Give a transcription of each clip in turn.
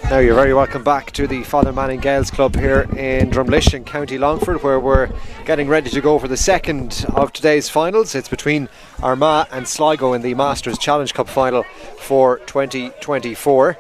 Now you're very welcome back to the Father Manning Gaels Club here in Drumlish in County Longford, where we're getting ready to go for the second of today's finals. It's between Armagh and Sligo in the Masters Challenge Cup final for 2024.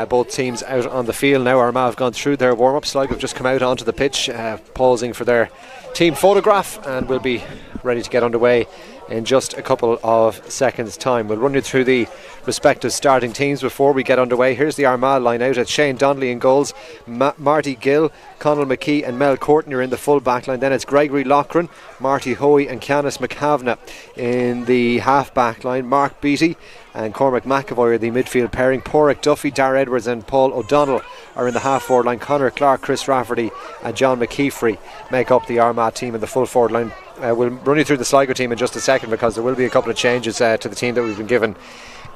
Both teams out on the field now. Armagh have gone through their warm-up. Sligo have just come out onto the pitch, pausing for their team photograph, and will be ready to get underway in just a couple of seconds time. We'll run you through the respective starting teams before we get underway. Here's the Armagh line out at Shane Donnelly in goals, Marty Gill, Conall McKee and Mel Courtney are in the full back line. Then it's Gregory Loughran, Marty Hoey and Canis McCavna in the half back line. Mark Beattie and Cormac McAvoy are the midfield pairing. Porrick Duffy, Dar Edwards and Paul O'Donnell are in the half forward line. Conor Clark, Chris Rafferty and John McKeefrey make up the Armagh team in the full forward line. We'll run you through the Sligo team in just a second, because there will be a couple of changes to the team that we've been given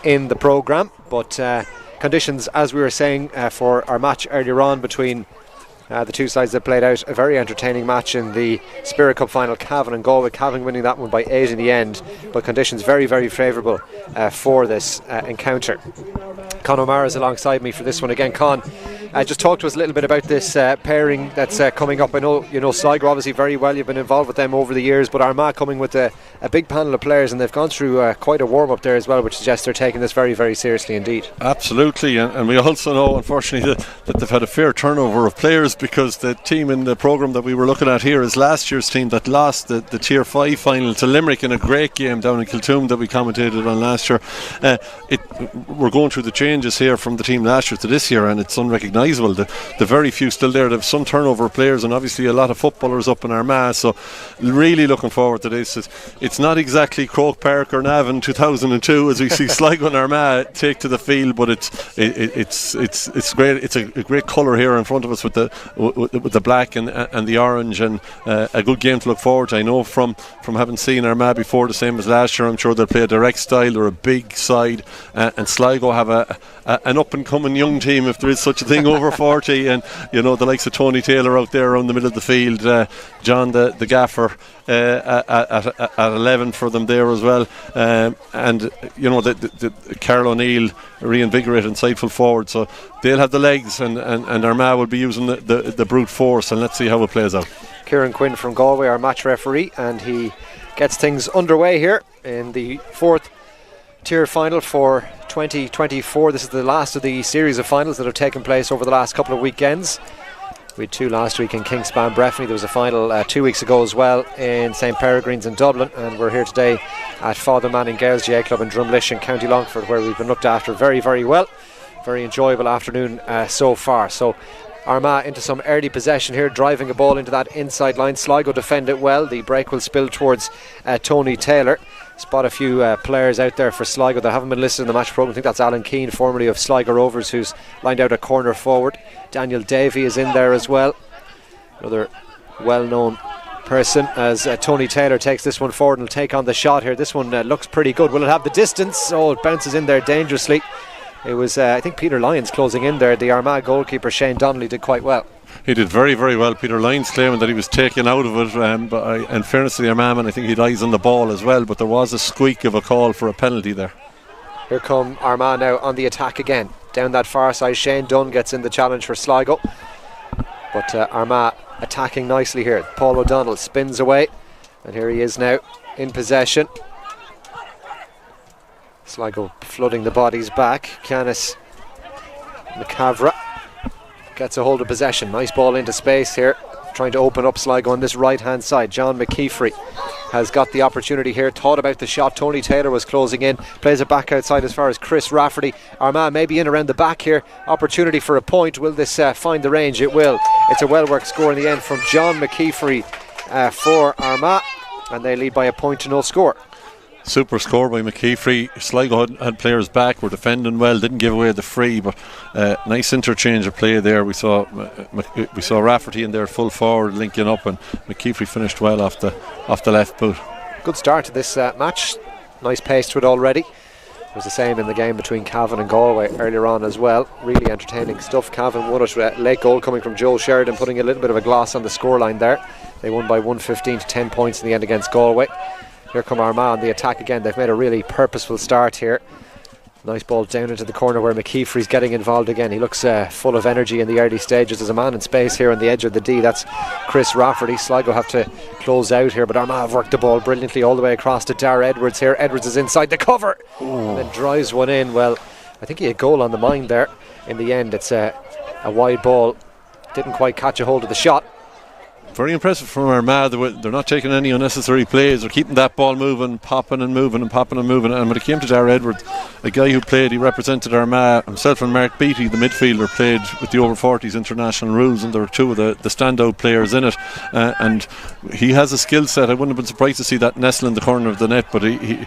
in the programme. But conditions, as we were saying, for our match earlier on between the two sides that played out, a very entertaining match in the Spirit Cup final, Cavan and Galway. Cavan winning that one by 8 in the end, but conditions very, very favourable for this encounter. Con O'Mara is alongside me for this one again. Con, just talk to us a little bit about this pairing that's coming up. I know you know Sligo obviously very well, you've been involved with them over the years, but Armagh coming with a big panel of players, and they've gone through quite a warm-up there as well, which suggests they're taking this very, very seriously indeed. Absolutely, and we also know unfortunately that they've had a fair turnover of players, because the team in the programme that we were looking at here is last year's team that lost the Tier 5 final to Limerick in a great game down in Kiltoom that we commentated on last year. We're going through the changes here from the team last year to this year, and it's unrecognisable. The very few still there. There's some turnover of players, and obviously a lot of footballers up in Armagh, so really looking forward to this. It's not exactly Croke Park or Navan 2002 as we see Sligo and Armagh take to the field, but it's great. It's a great colour here in front of us with the black and the orange, and a good game to look forward to. I know from having seen Armagh before, the same as last year, I'm sure they'll play a direct style. They're a big side, and Sligo have an up and coming young team, if there is such a thing, over 40, and you know the likes of Tony Taylor out there around the middle of the field, John the gaffer at 11 for them there as well, and you know the Carl O'Neill, reinvigorated, insightful forward, so they'll have the legs, and Armagh will be using the brute force, and let's see how it plays out. Kieran Quinn from Galway, our match referee, and he gets things underway here in the fourth tier final for 2024. This is the last of the series of finals that have taken place over the last couple of weekends. We had two last week in Kingspan Breffni. There was a final 2 weeks ago as well in St Peregrine's in Dublin, and we're here today at Father Manning Gaels GA Club in Drumlish in County Longford, where we've been looked after very, very well. Very enjoyable afternoon so far. So Armagh into some early possession here, driving a ball into that inside line. Sligo defend it well. The break will spill towards Tony Taylor. Spot a few players out there for Sligo that haven't been listed in the match programme. I think that's Alan Keane, formerly of Sligo Rovers, who's lined out a corner forward. Daniel Davey is in there as well, another well-known person, as Tony Taylor takes this one forward and will take on the shot here. This one looks pretty good. Will it have the distance? Oh, it bounces in there dangerously. It was I think Peter Lyons closing in there. The Armagh goalkeeper Shane Donnelly did quite well. He did very, very well. Peter Lyons claiming that he was taken out of it, but in fairness to the Armagh man, I think he had eyes on the ball as well, but there was a squeak of a call for a penalty there. Here come Armagh now on the attack again. Down that far side, Shane Dunn gets in the challenge for Sligo, but Armagh attacking nicely here. Paul O'Donnell spins away, and here he is now in possession. Sligo flooding the bodies back. Canis McCavra gets a hold of possession. Nice ball into space here, trying to open up Sligo on this right hand side. John McKeefrey has got the opportunity here, thought about the shot. Tony Taylor was closing in, plays it back outside as far as Chris Rafferty. Armagh maybe in around the back here, opportunity for a point. Will this find the range? It will. It's a well worked score in the end from John McKeefrey for Armagh, and they lead by a point to no score. Super score by McKeefrey. Sligo had players back, were defending well, didn't give away the free, but nice interchange of play there. We saw Rafferty in there full forward linking up, and McKeefrey finished well off the left boot. Good start to this match. Nice pace to it already. It was the same in the game between Cavan and Galway earlier on as well. Really entertaining stuff. Cavan won it with a late goal coming from Joel Sheridan, putting a little bit of a gloss on the scoreline there. They won by 115 to 10 points in the end against Galway. Here come Armagh on the attack again. They've made a really purposeful start here. Nice ball down into the corner where McKeefrey's getting involved again. He looks full of energy in the early stages. There's a man in space here on the edge of the D. That's Chris Rafferty. Sligo have to close out here, but Armagh have worked the ball brilliantly all the way across to Dara Edwards here. Edwards is inside the cover and then drives one in. Well, I think he had goal on the mind there. In the end, it's a wide ball. Didn't quite catch a hold of the shot. Very impressive from Armagh. They're not taking any unnecessary plays. They're keeping that ball moving, popping and moving and popping and moving. And when it came to Dara Edwards, a guy who played, he represented Armagh. Himself and Mark Beattie, the midfielder, played with the over 40s international rules, and there were two of the standout players in it. And he has a skill set. I wouldn't have been surprised to see that nestle in the corner of the net, but he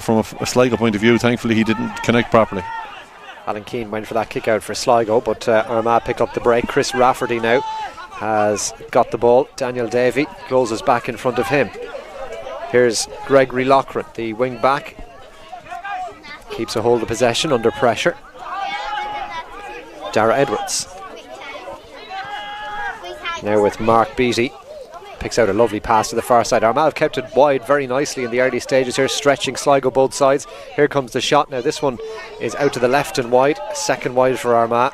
from a Sligo point of view, thankfully he didn't connect properly. Alan Keane went for that kick out for Sligo, but Armagh pick up the break. Chris Rafferty now has got the ball. Daniel Davey closes back in front of him. Here's Gregory Loughran, the wing back. Keeps a hold of possession under pressure. Dara Edwards. Now with Mark Beattie. Picks out a lovely pass to the far side. Armagh have kept it wide very nicely in the early stages here, stretching Sligo both sides. Here comes the shot now. This one is out to the left and wide. Second wide for Armagh.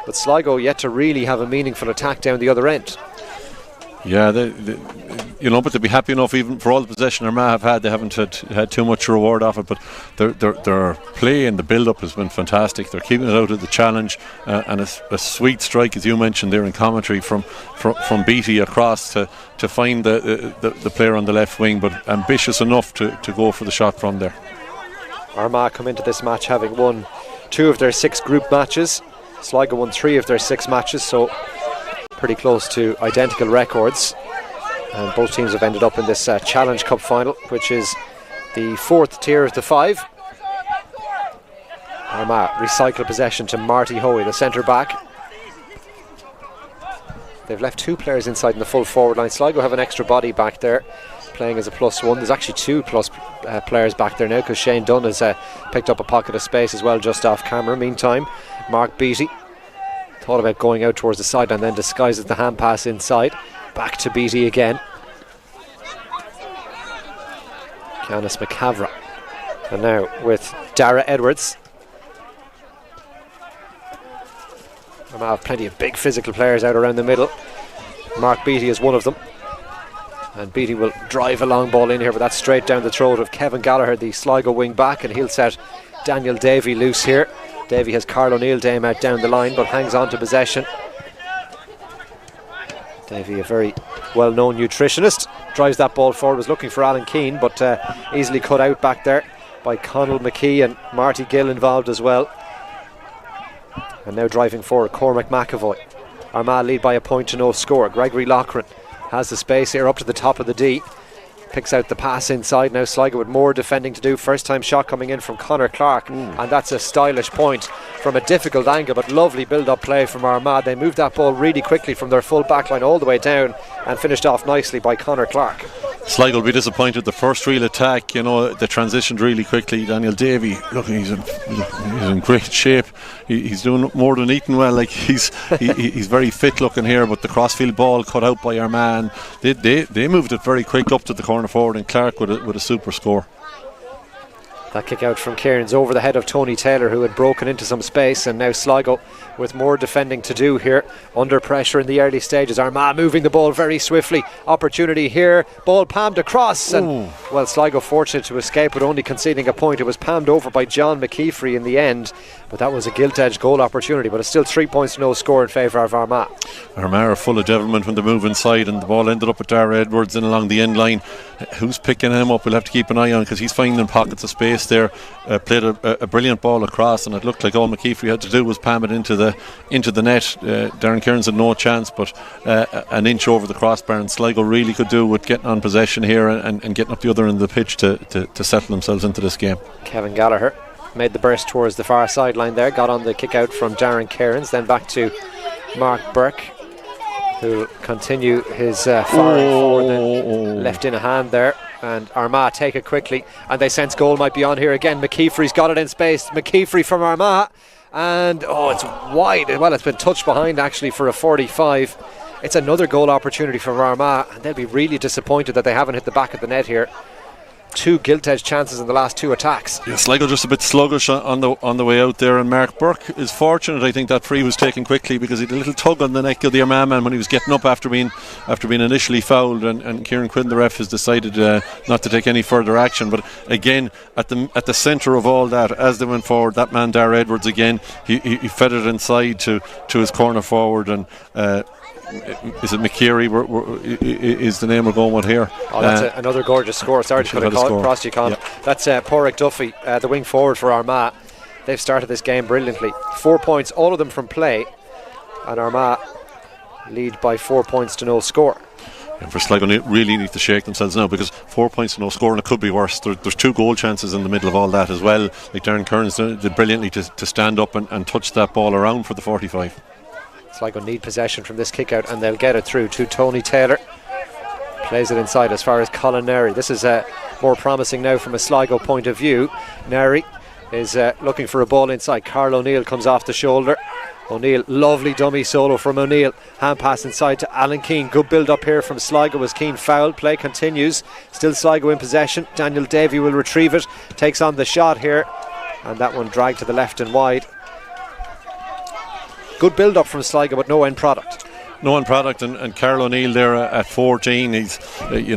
But Sligo yet to really have a meaningful attack down the other end. Yeah, but they'd be happy enough even for all the possession Armagh have had. They haven't had too much reward off it, but their play and the build-up has been fantastic. They're keeping it out of the challenge, and a sweet strike, as you mentioned there in commentary, from Beattie across to find the player on the left wing, but ambitious enough to go for the shot from there. Armagh come into this match having won 2 of their 6 group matches. Sligo won 3 of their 6 matches, so pretty close to identical records. And both teams have ended up in this Challenge Cup final, which is the 4th tier of the 5. Armagh recycle possession to Marty Hoey, the centre back. They've left 2 players inside in the full forward line. Sligo have an extra body back there, playing as a +1. There's actually 2 plus players back there now, because Shane Dunn has picked up a pocket of space as well just off camera. Meantime, Mark Beattie thought about going out towards the side and then disguises the hand pass inside. Back to Beattie again. Canis McCavra. And now with Dara Edwards. I have plenty of big physical players out around the middle. Mark Beattie is one of them. And Beattie will drive a long ball in here, but that's straight down the throat of Kevin Gallagher, the Sligo wing back, and he'll set Daniel Davey loose here. Davey has Carl O'Neill Dame out down the line, but hangs on to possession. Davey, a very well-known nutritionist, drives that ball forward. Was looking for Alan Keane, but easily cut out back there by Conall McKee, and Marty Gill involved as well. And now driving forward, Cormac McAvoy. Armagh lead by a point to no score. Gregory Loughran has the space here up to the top of the D. Picks out the pass inside. Now Sligo with more defending to do. First time shot coming in from Conor Clark, and that's a stylish point from a difficult angle, but lovely build-up play from Armagh. They moved that ball really quickly from their full back line all the way down, and finished off nicely by Conor Clark. Sligo will be disappointed. The first real attack, they transitioned really quickly. Daniel Davey, look, he's in great shape. He's doing more than eating well. Like he's very fit looking here. But the crossfield ball cut out by Armagh. They moved it very quick up to the corner forward, and Clark with a super score. That kick out from Cairns over the head of Tony Taylor, who had broken into some space, and now Sligo with more defending to do here, under pressure in the early stages. Armagh moving the ball very swiftly. Opportunity here, ball palmed across, and well, Sligo fortunate to escape with only conceding a point. It was palmed over by John McKeefrey in the end, but that was a gilt-edged goal opportunity. But it's still 3 points to no score in favour of Armagh. Armagh are full of devilment when they move inside, and the ball ended up with Dara Edwards in along the end line. Who's picking him up? We'll have to keep an eye on, because he's finding pockets of space there. Played a brilliant ball across, and it looked like all McKeefrey had to do was palm it into the net. Darren Cairns had no chance, but an inch over the crossbar, and Sligo really could do with getting on possession here and getting up the other end of the pitch to settle themselves into this game. Kevin Gallagher made the burst towards the far sideline there, got on the kick out from Darren Cairns, then back to Mark Burke, who'll continue his firing forward, then left in a hand there. And Armagh take it quickly, and they sense goal might be on here again. McKeefrey's got it in space. McKeefrey from Armagh, and it's wide. Well, it's been touched behind actually for a 45. It's another goal opportunity for Armagh, and they'll be really disappointed that they haven't hit the back of the net here. 2 gilt-edged chances in the last 2 attacks. Yeah, Sligo just a bit sluggish on the way out there, and Mark Burke is fortunate. I think that free was taken quickly because he had a little tug on the neck of the Armagh man when he was getting up after being initially fouled, and Kieran Quinn, the ref, has decided not to take any further action. But again, at the centre of all that, as they went forward, that man Dar Edwards again, he fed it inside to his corner forward, and is it McKeary is the name we're going with here? Oh, that's another gorgeous score. Sorry to cut across you, Con. Yeah. That's Pádraig Duffy, the wing forward for Armagh. They've started this game brilliantly. 4 points, all of them from play, and Armagh lead by 4 points to no score. And for Sligo, really need to shake themselves now, because 4 points to no score, and it could be worse. There's 2 goal chances in the middle of all that as well. Like Darren Kearns did brilliantly to stand up and touch that ball around for the 45. Sligo need possession from this kick out, and they'll get it through to Tony Taylor. Plays it inside as far as Colin Neri. This is more promising now from a Sligo point of view. Neri is looking for a ball inside. Carl O'Neill comes off the shoulder. O'Neill, lovely dummy solo from O'Neill. Hand pass inside to Alan Keane. Good build up here from Sligo as Keane fouled. Play continues. Still Sligo in possession. Daniel Davey will retrieve it. Takes on the shot here, and that one dragged to the left and wide. Good build up from Sligo, but no end product. No end product, and Carl O'Neill there at 14. He's, he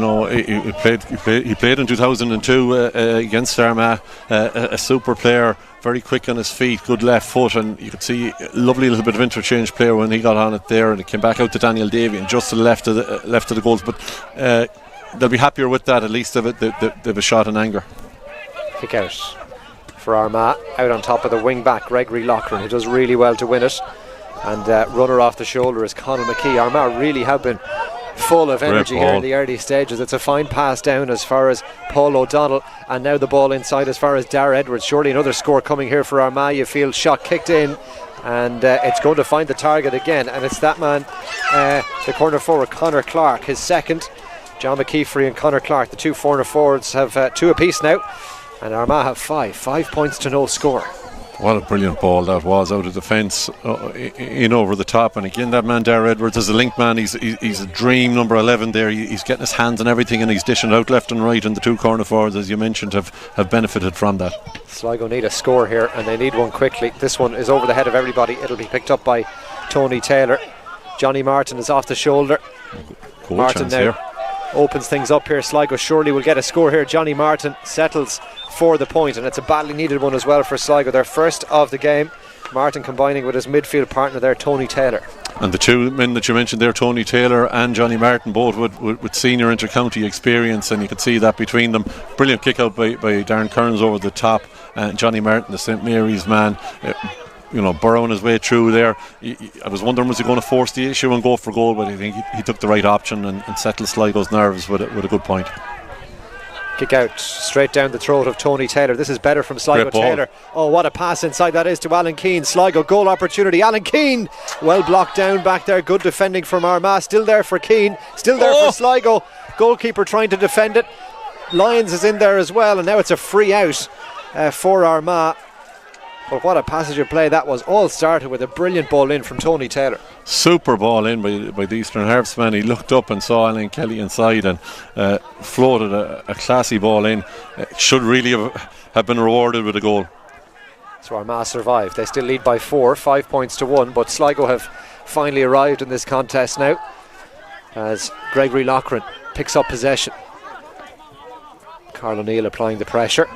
played in 2002 against Armagh. A super player, very quick on his feet, good left foot, and you could see a lovely little bit of interchange player when he got on it there, and it came back out to Daniel Davey and just to the left of the goals. But they'll be happier with that. At least they've a shot in anger. Kick out for Armagh, out on top of the wing back Gregory Loughran, who does really well to win it. And runner off the shoulder is Conor McKee. Armagh really have been full of energy here in the early stages. It's a fine pass down as far as Paul O'Donnell, and now the ball inside as far as Dar Edwards. Surely another score coming here for Armagh. You feel shot kicked in, and it's going to find the target again, and it's that man, the corner forward Conor Clark, his second. John McKeefrey and Conor Clark, the 2 corner forwards, have 2 apiece now, and Armagh have 5 points to no score. What a brilliant ball that was out of the fence, in over the top. And again, that man Dar Edwards is a link man. He's a dream, number 11 there. He's getting his hands on everything, and he's dishing out left and right, and the 2 corner forwards, as you mentioned, have benefited from that. Sligo need a score here, and they need one quickly. This one is over the head of everybody. It'll be picked up by Tony Taylor. Johnny Martin is off the shoulder. Goal Martin now here opens things up here. Sligo surely will get a score here. Johnny Martin settles for the point, and it's a badly needed one as well for Sligo. Their first of the game. Martin combining with his midfield partner there, Tony Taylor. And the 2 men that you mentioned there, Tony Taylor and Johnny Martin, both with senior inter-county experience, and you could see that between them. Brilliant kick out by Darren Kearns over the top, and Johnny Martin, the St Mary's man, burrowing his way through there. I was wondering, was he going to force the issue and go for goal, but I think he took the right option and settled Sligo's nerves with a good point. Kick out straight down the throat of Tony Taylor. This is better from Sligo. Taylor. Oh, what a pass inside that is to Alan Keane. Sligo goal opportunity. Alan Keane well blocked down back there. Good defending from Armagh. Still there for Keane. Still there for Sligo. Goalkeeper trying to defend it. Lyons is in there as well, and now it's a free out for Armagh. But what a passage of play that was. All started with a brilliant ball in from Tony Taylor. Super ball in by the Eastern Harps man. He looked up and saw Alan Kelly inside and floated a classy ball in. Should really have been rewarded with a goal. So Armagh survived. They still lead by 4, 5 points to 1, but Sligo have finally arrived in this contest now as Gregory Loughran picks up possession. Carl O'Neill applying the pressure.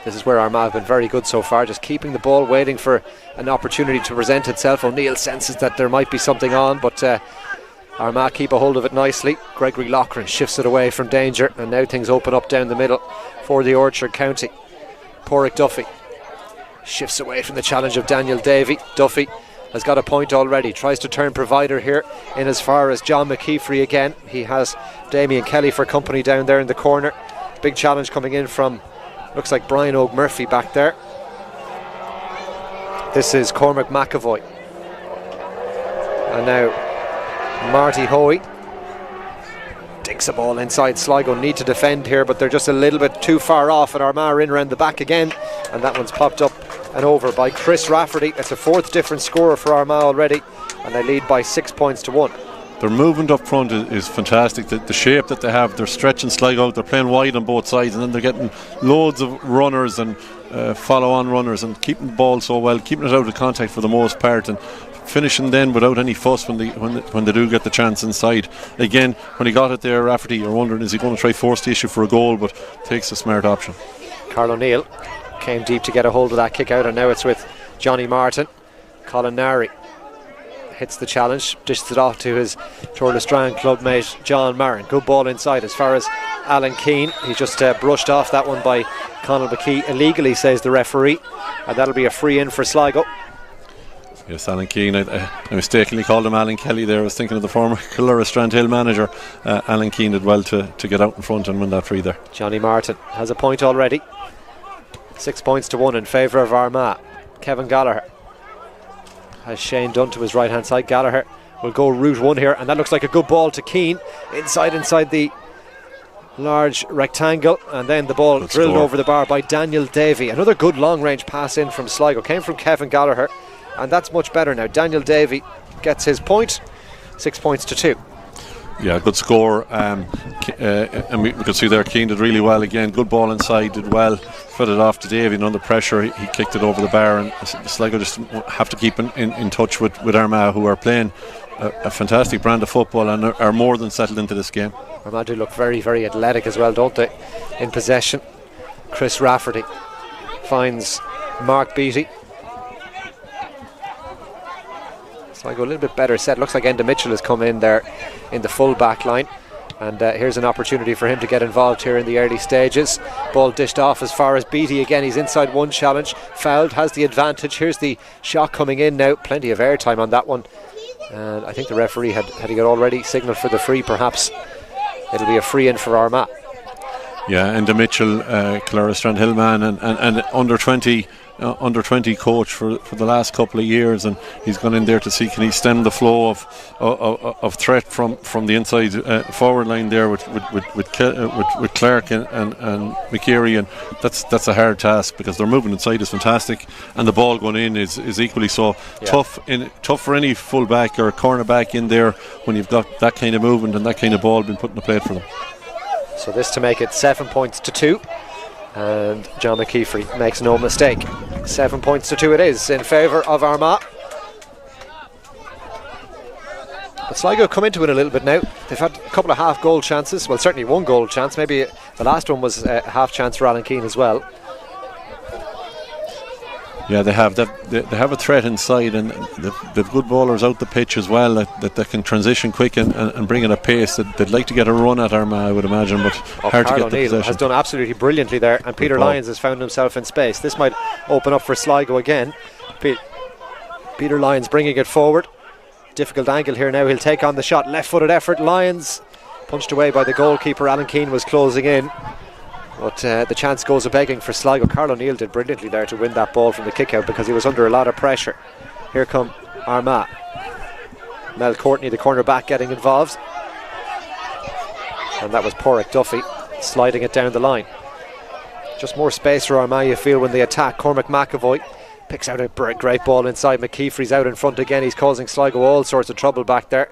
This is where Armagh have been very good so far, just keeping the ball, waiting for an opportunity to present itself. O'Neill senses that there might be something on, but Armagh keep a hold of it nicely. Gregory Loughran shifts it away from danger, and now things open up down the middle for the Orchard County. Pádraig Duffy shifts away from the challenge of Daniel Davey. Duffy has got a point already, tries to turn provider here in as far as John McKeefrey again. He has Damien Kelly for company down there in the corner. Big challenge coming in from, looks like Brian O'Murphy back there. This is Cormac McAvoy. And now Marty Hoey dinks a ball inside. Sligo need to defend here, but they're just a little bit too far off, and Armagh are in around the back again, and that one's popped up and over by Chris Rafferty. It's a 4th different scorer for Armagh already, and they lead by 6 points to 1. their movement up front is fantastic. The shape that they have, they're stretching Sligo out, they're playing wide on both sides, and then they're getting loads of runners and follow-on runners and keeping the ball so well, keeping it out of contact for the most part, and finishing then without any fuss when they do get the chance inside. Again, when he got it there, Rafferty, you're wondering, is he going to try force the issue for a goal, but takes a smart option. Carl O'Neill came deep to get a hold of that kick out, and now it's with Johnny Martin. Colin Nari hits the challenge, dishes it off to his Tour de Strand club mate John Marin. Good ball inside as far as Alan Keane. He just brushed off that one by Conal McKee illegally, says the referee, and that'll be a free in for Sligo. Yes, Alan Keane. I mistakenly called him Alan Kelly there. I was thinking of the former Killera Strandhill manager. Alan Keane did well to get out in front and win that free there. Johnny Martin has a point already. 6 points to 1 in favour of Armagh. Kevin Gallagher has Shane Dunn to his right hand side. Gallagher will go route one here, and that looks like a good ball to Keane inside the large rectangle, and then the ball drilled over the bar by Daniel Davey. Another good long range pass in from Sligo, came from Kevin Gallagher, and that's much better now. Daniel Davey gets his point. 6 points to 2. Yeah, good score. And we could see there Keane did really well again. Good ball inside, did well. Fed it off to Davey, and under pressure he kicked it over the bar, and Sligo just have to keep in touch with Armagh, who are playing a fantastic brand of football and are more than settled into this game. Armagh do look very, very athletic as well, don't they? In possession, Chris Rafferty finds Mark Beattie. Sligo a little bit better set. Looks like Enda Mitchell has come in there in the full back line, and here's an opportunity for him to get involved here in the early stages. Ball dished off as far as Beattie again. He's inside one challenge, fouled, has the advantage. Here's the shot coming in now. Plenty of airtime on that one, and I think the referee had he got already signalled for the free. Perhaps it'll be a free in for Armagh. Yeah, Enda Mitchell, Killera Strandhill man, and under 20 coach for the last couple of years, and he's gone in there to see can he stem the flow of threat from the inside forward line there with Clark and McKeary, and that's a hard task because their movement inside is fantastic, and the ball going in is equally so. Yeah. Tough for any full back or corner back in there when you've got that kind of movement and that kind of ball being put in the plate for them. So this to make it 7 points to 2. And John McKeefery makes no mistake. 7 points to 2 it is in favour of Armagh. But Sligo come into it a little bit now. They've had a couple of half goal chances. Well, certainly one goal chance. Maybe the last one was a half chance for Alan Keane as well. Yeah, they have a threat inside, and they've good ballers out the pitch as well that can transition quick and bring in a pace. They'd like to get a run at Armagh, I would imagine, but hard to get the possession. Has done absolutely brilliantly there, and Peter Lyons has found himself in space. This might open up for Sligo again. Peter Lyons bringing it forward. Difficult angle here now. He'll take on the shot. Left-footed effort. Lyons punched away by the goalkeeper. Alan Keane was closing in, but the chance goes a-begging for Sligo. Carl O'Neill did brilliantly there to win that ball from the kick-out because he was under a lot of pressure. Here come Armagh. Mel Courtney, the cornerback, getting involved. And that was Porrick Duffy sliding it down the line. Just more space for Armagh, you feel, when they attack. Cormac McAvoy picks out a great ball inside. McKeefery's out in front again. He's causing Sligo all sorts of trouble back there.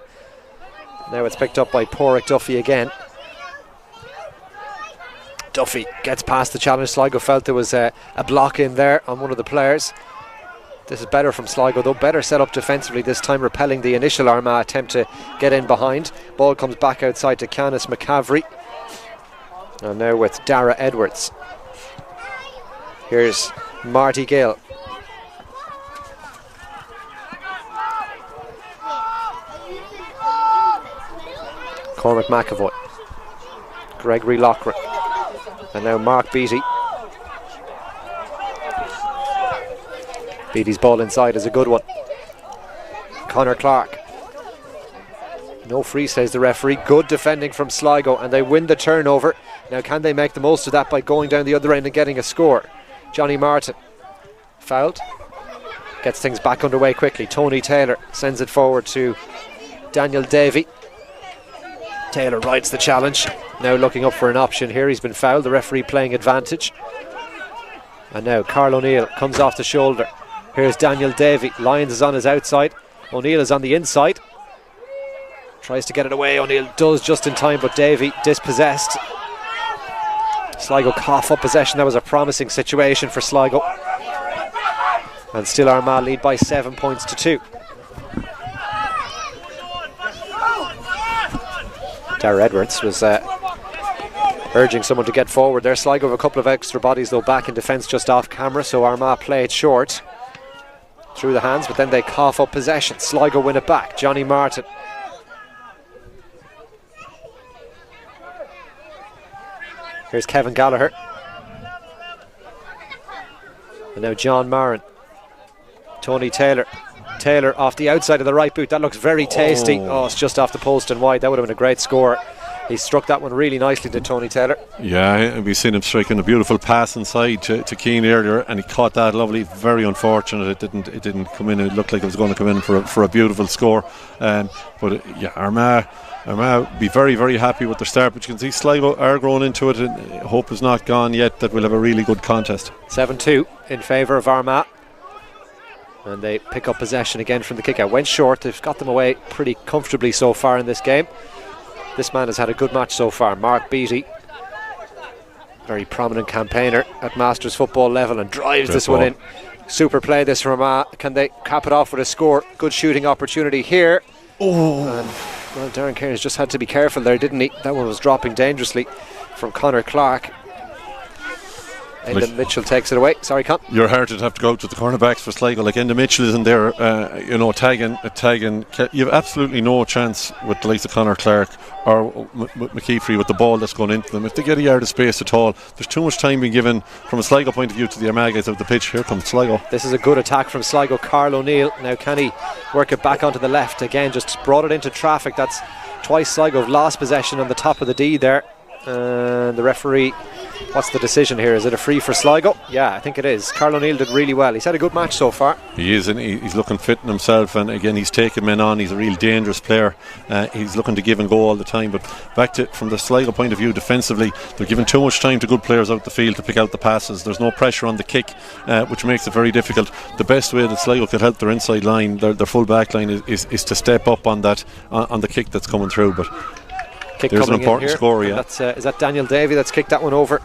Now it's picked up by Porrick Duffy again. Duffy gets past the challenge. Sligo felt there was a block in there on one of the players. This is better from Sligo, though. Better set up defensively this time, repelling the initial Armagh attempt to get in behind. Ball comes back outside to Canis McCavery. And now with Dara Edwards. Here's Marty Gill. Cormac McAvoy. Gregory Loughran. And now Mark Beattie. Beattie's ball inside is a good one. Conor Clark. No free, says the referee. Good defending from Sligo, and they win the turnover. Now can they make the most of that by going down the other end and getting a score? Johnny Martin fouled. Gets things back underway quickly. Tony Taylor sends it forward to Daniel Davey. Taylor rides the challenge. Now looking up for an option here. He's been fouled. The referee playing advantage. And now Carl O'Neill comes off the shoulder. Here's Daniel Davey. Lyons is on his outside. O'Neill is on the inside. Tries to get it away. O'Neill does just in time, but Davy dispossessed. Sligo cough up possession. That was a promising situation for Sligo. And still Armagh lead by 7 points to 2. Darragh Edwards was urging someone to get forward there. Sligo have a couple of extra bodies though back in defence just off camera, so Armagh play it short through the hands, but then they cough up possession. Sligo win it back. Johnny Martin. Here's Kevin Gallagher. And now John Marin. Tony Taylor. Taylor off the outside of the right boot. That looks very tasty. Oh, it's just off the post and wide. That would have been a great score. He struck that one really nicely, did Tony Taylor. Yeah, we've seen him striking a beautiful pass inside to Keane earlier, and he caught that lovely. Very unfortunate it didn't come in. It looked like it was going to come in for a beautiful score. But Armagh be very, very happy with their start, but you can see Sligo are growing into it, and hope is not gone yet that we'll have a really good contest. 7-2 in favour of Armagh, and they pick up possession again from the kick out. Went short. They've got them away pretty comfortably so far in this game. This man has had a good match so far, Mark Beattie, very prominent campaigner at Masters football level, and drives this one in. Super play this from Armagh. Can they cap it off with a score? Good shooting opportunity here. And Darren Cairns just had to be careful there, didn't he? That one was dropping dangerously from Conor Clark. Enda Mitchell takes it away. Sorry, Con. You're hard to have to go to the cornerbacks for Sligo. Like Enda Mitchell isn't there, tagging. You have absolutely no chance with the likes of Conor Clark or McKeefrey with the ball that's going into them. If they get a yard of space at all, there's too much time being given from a Sligo point of view to the Armagh guys of the pitch. Here comes Sligo. This is a good attack from Sligo. Carl O'Neill. Now can he work it back onto the left? Again, just brought it into traffic. That's twice Sligo have lost possession on the top of the D there. And the referee, what's the decision here? Is it a free for Sligo? Yeah, I think it is. Carl O'Neill did really well. He's had a good match so far. He is, and he's looking fit in himself, and again he's taking men on. He's a real dangerous player. He's looking to give and go all the time. But back to from the Sligo point of view, defensively they're giving too much time to good players out the field to pick out the passes. There's no pressure on the kick, which makes it very difficult. The best way that Sligo could help their inside line, their full back line, is to step up on that on the kick that's coming through. But kick there's an important score, yeah. Is that Daniel Davey that's kicked that one over?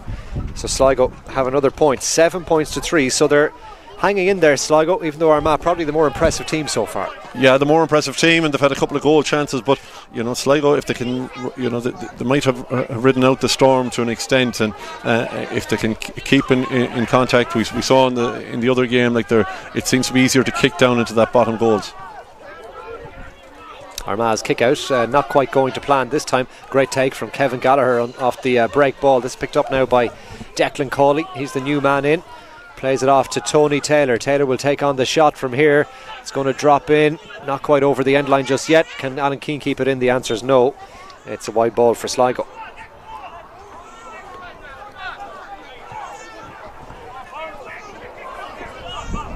So Sligo have another point, 7 points to 3. So they're hanging in there, Sligo, even though Armagh probably the more impressive team so far. Yeah, the more impressive team, and they've had a couple of goal chances. But Sligo, if they can, they might have ridden out the storm to an extent, and if they can keep in contact, we saw in the other game, it seems to be easier to kick down into that bottom goals. Armagh's kick out, not quite going to plan this time. Great take from Kevin Gallagher off the break ball. This is picked up now by Declan Cawley. He's the new man in. Plays it off to Tony Taylor. Taylor will take on the shot from here. It's going to drop in, not quite over the end line just yet. Can Alan Keane keep it in? The answer is no. It's a wide ball for Sligo.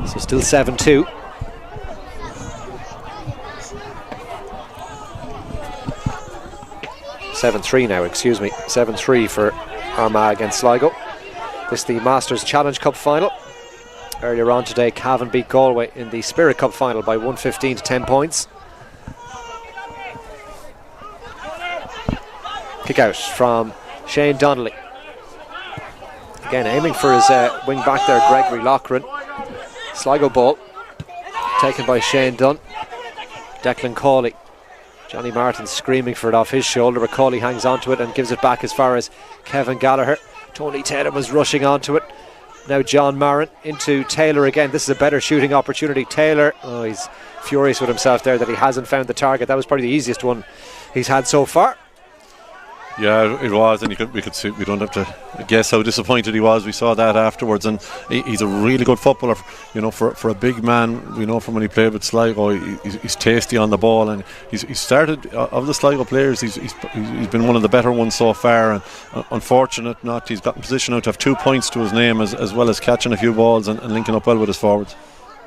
So still 7-2. 7-3 now, 7-3 for Armagh against Sligo. This is the Masters Challenge Cup final. Earlier on today, Cavan beat Galway in the Spirit Cup final by 115 to 10 points. Kick out from Shane Donnelly. Again, aiming for his wing back there, Gregory Loughran. Sligo ball taken by Shane Dunn. Declan Cawley. Johnny Martin screaming for it off his shoulder, but Cawley hangs onto it and gives it back as far as Kevin Gallagher. Tony Taylor was rushing onto it. Now John Marin into Taylor again. This is a better shooting opportunity. Taylor, he's furious with himself there that he hasn't found the target. That was probably the easiest one he's had so far. Yeah, it was, and we could see. We don't have to guess how disappointed he was. We saw that afterwards, and he's a really good footballer. For a big man, from when he played with Sligo, he's tasty on the ball, and he's started of the Sligo players. He's been one of the better ones so far, and unfortunate not, he's got in position now to have 2 points to his name as well as catching a few balls and linking up well with his forwards.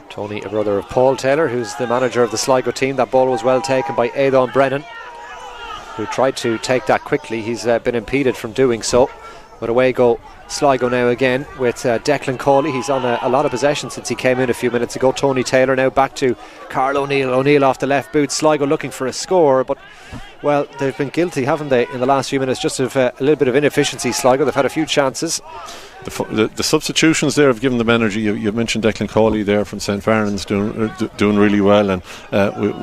Tony, a brother of Paul Taylor, who's the manager of the Sligo team. That ball was well taken by Aidan Brennan, who tried to take that quickly. He's been impeded from doing so, but away go Sligo now again with Declan Cawley. He's on a lot of possession since he came in a few minutes ago. Tony Taylor now back to Carl O'Neill. O'Neill off the left boot. Sligo looking for a score, but well, they've been guilty, haven't they, in the last few minutes, just of a little bit of inefficiency. Sligo, they've had a few chances. The substitutions there have given them energy. You mentioned Declan Cawley there from St. Farnan's doing really well, and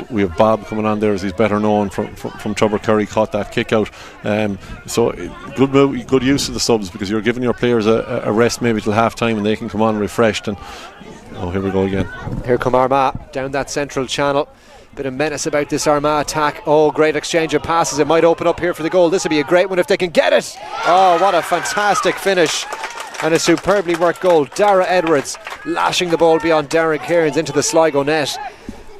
we have Bob coming on there as he's better known from Tubbercurry, caught that kick out. So good use of the subs, because you're giving your players a rest maybe till half time, and they can come on refreshed. And here we go again. Here come Armagh down that central channel. Bit of menace about this Armagh attack. Oh, great exchange of passes. It might open up here for the goal. This would be a great one if they can get it. Oh, what a fantastic finish. And a superbly worked goal. Dara Edwards lashing the ball beyond Darren Cairns into the Sligo net.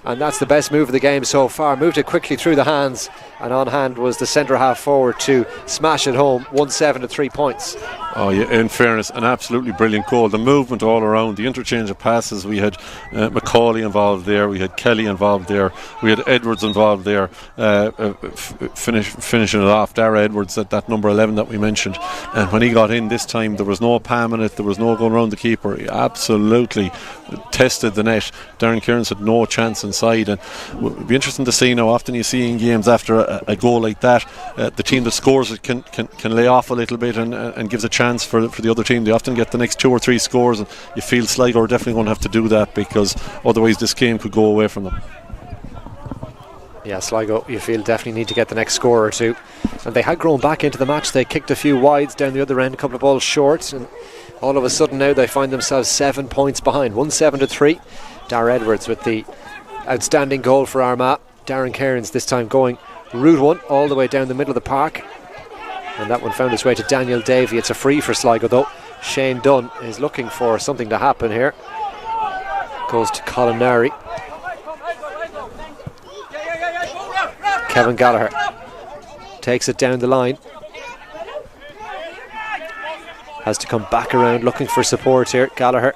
And that's the best move of the game so far. Moved it quickly through the hands, and on hand was the centre half forward to smash it home. 1-7 to 3 points. Oh yeah, in fairness, an absolutely brilliant goal. The movement all around, the interchange of passes. We had Macaulay involved there, we had Kelly involved there, we had Edwards involved there, finishing it off. Dara Edwards at that number 11 that we mentioned, and when he got in this time, there was no palm in it, there was no going around the keeper. He absolutely tested the net. Darren Cairns had no chance inside, and it would be interesting to see now. Often you see in games after a goal like that, the team that scores it can lay off a little bit and gives a chance for the other team. They often get the next 2 or 3 scores, and you feel Sligo are definitely going to have to do that, because otherwise this game could go away from them. Yeah, Sligo, you feel, definitely need to get the next score or two, and they had grown back into the match. They kicked a few wides down the other end, a couple of balls short, and all of a sudden now they find themselves 7 points behind. 1-7 to 3. Dara Edwards with the outstanding goal for Armagh. Darren Cairns this time going route one all the way down the middle of the park, and that one found its way to Daniel Davey. It's a free for Sligo though. Shane Dunn is looking for something to happen here. Goes to Colin Nari. Kevin Gallagher takes it down the line. Has to come back around looking for support here. Gallagher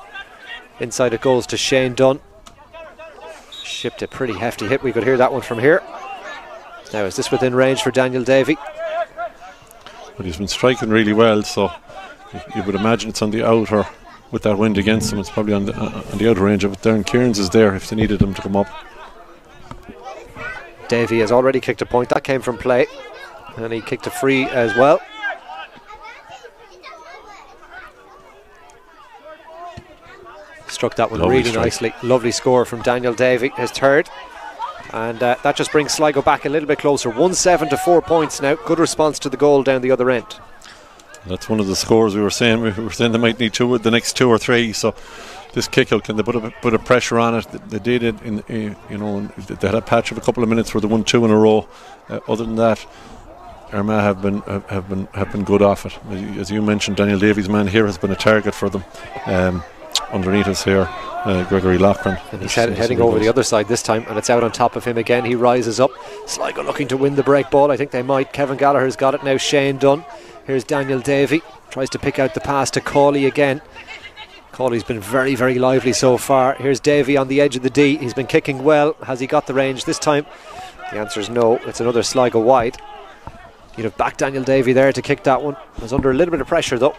inside, it goes to Shane Dunn. Shipped a pretty hefty hit. We could hear that one from here. Now is this within range for Daniel Davey? But he's been striking really well, so you would imagine it's on the outer. With that wind against him, it's probably on the outer range of it. Darren Cairns is there if they needed him to come up. Davey has already kicked a point. That came from play, and he kicked a free as well. Struck that one really nicely. Lovely score from Daniel Davey, his third. And that just brings Sligo back a little bit closer. 1-7 to 4 points now. Good response to the goal down the other end. That's one of the scores we were saying. We were saying they might need the next 2 or 3. So this kick out, can they put a bit of pressure on it? They did it they had a patch of a couple of minutes where they won 2 in a row. Other than that, Armagh have been good off it. As you mentioned, Daniel Davies' man here has been a target for them. Underneath us here, Gregory Loughran. And he's heading over the other side this time, and it's out on top of him again. He rises up. Sligo looking to win the break ball. I think they might. Kevin Gallagher's got it now. Shane Dunn. Here's Daniel Davey. Tries to pick out the pass to Cawley again. Cawley's been very, very lively so far. Here's Davey on the edge of the D. He's been kicking well. Has he got the range this time? The answer is no. It's another Sligo wide. You'd have backed Daniel Davey there to kick that one. Was under a little bit of pressure though.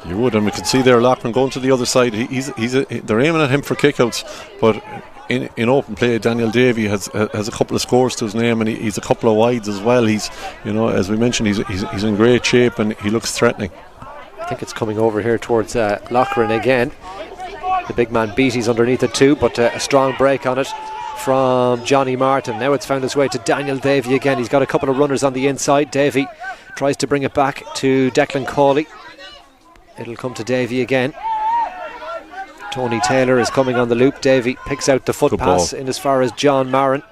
You would, and we can see there Loughran going to the other side. They're aiming at him for kickouts, but in open play, Daniel Davey has a couple of scores to his name, and he's a couple of wides as well. He's, as we mentioned, he's in great shape, and he looks threatening. I think it's coming over here towards Loughran again. The big man Beattie's underneath it too, but a strong break on it from Johnny Martin. Now it's found its way to Daniel Davey again. He's got a couple of runners on the inside. Davey tries to bring it back to Declan Cawley. It'll come to Davey again. Tony Taylor is coming on the loop. Davey picks out the foot pass in as far as John Marin,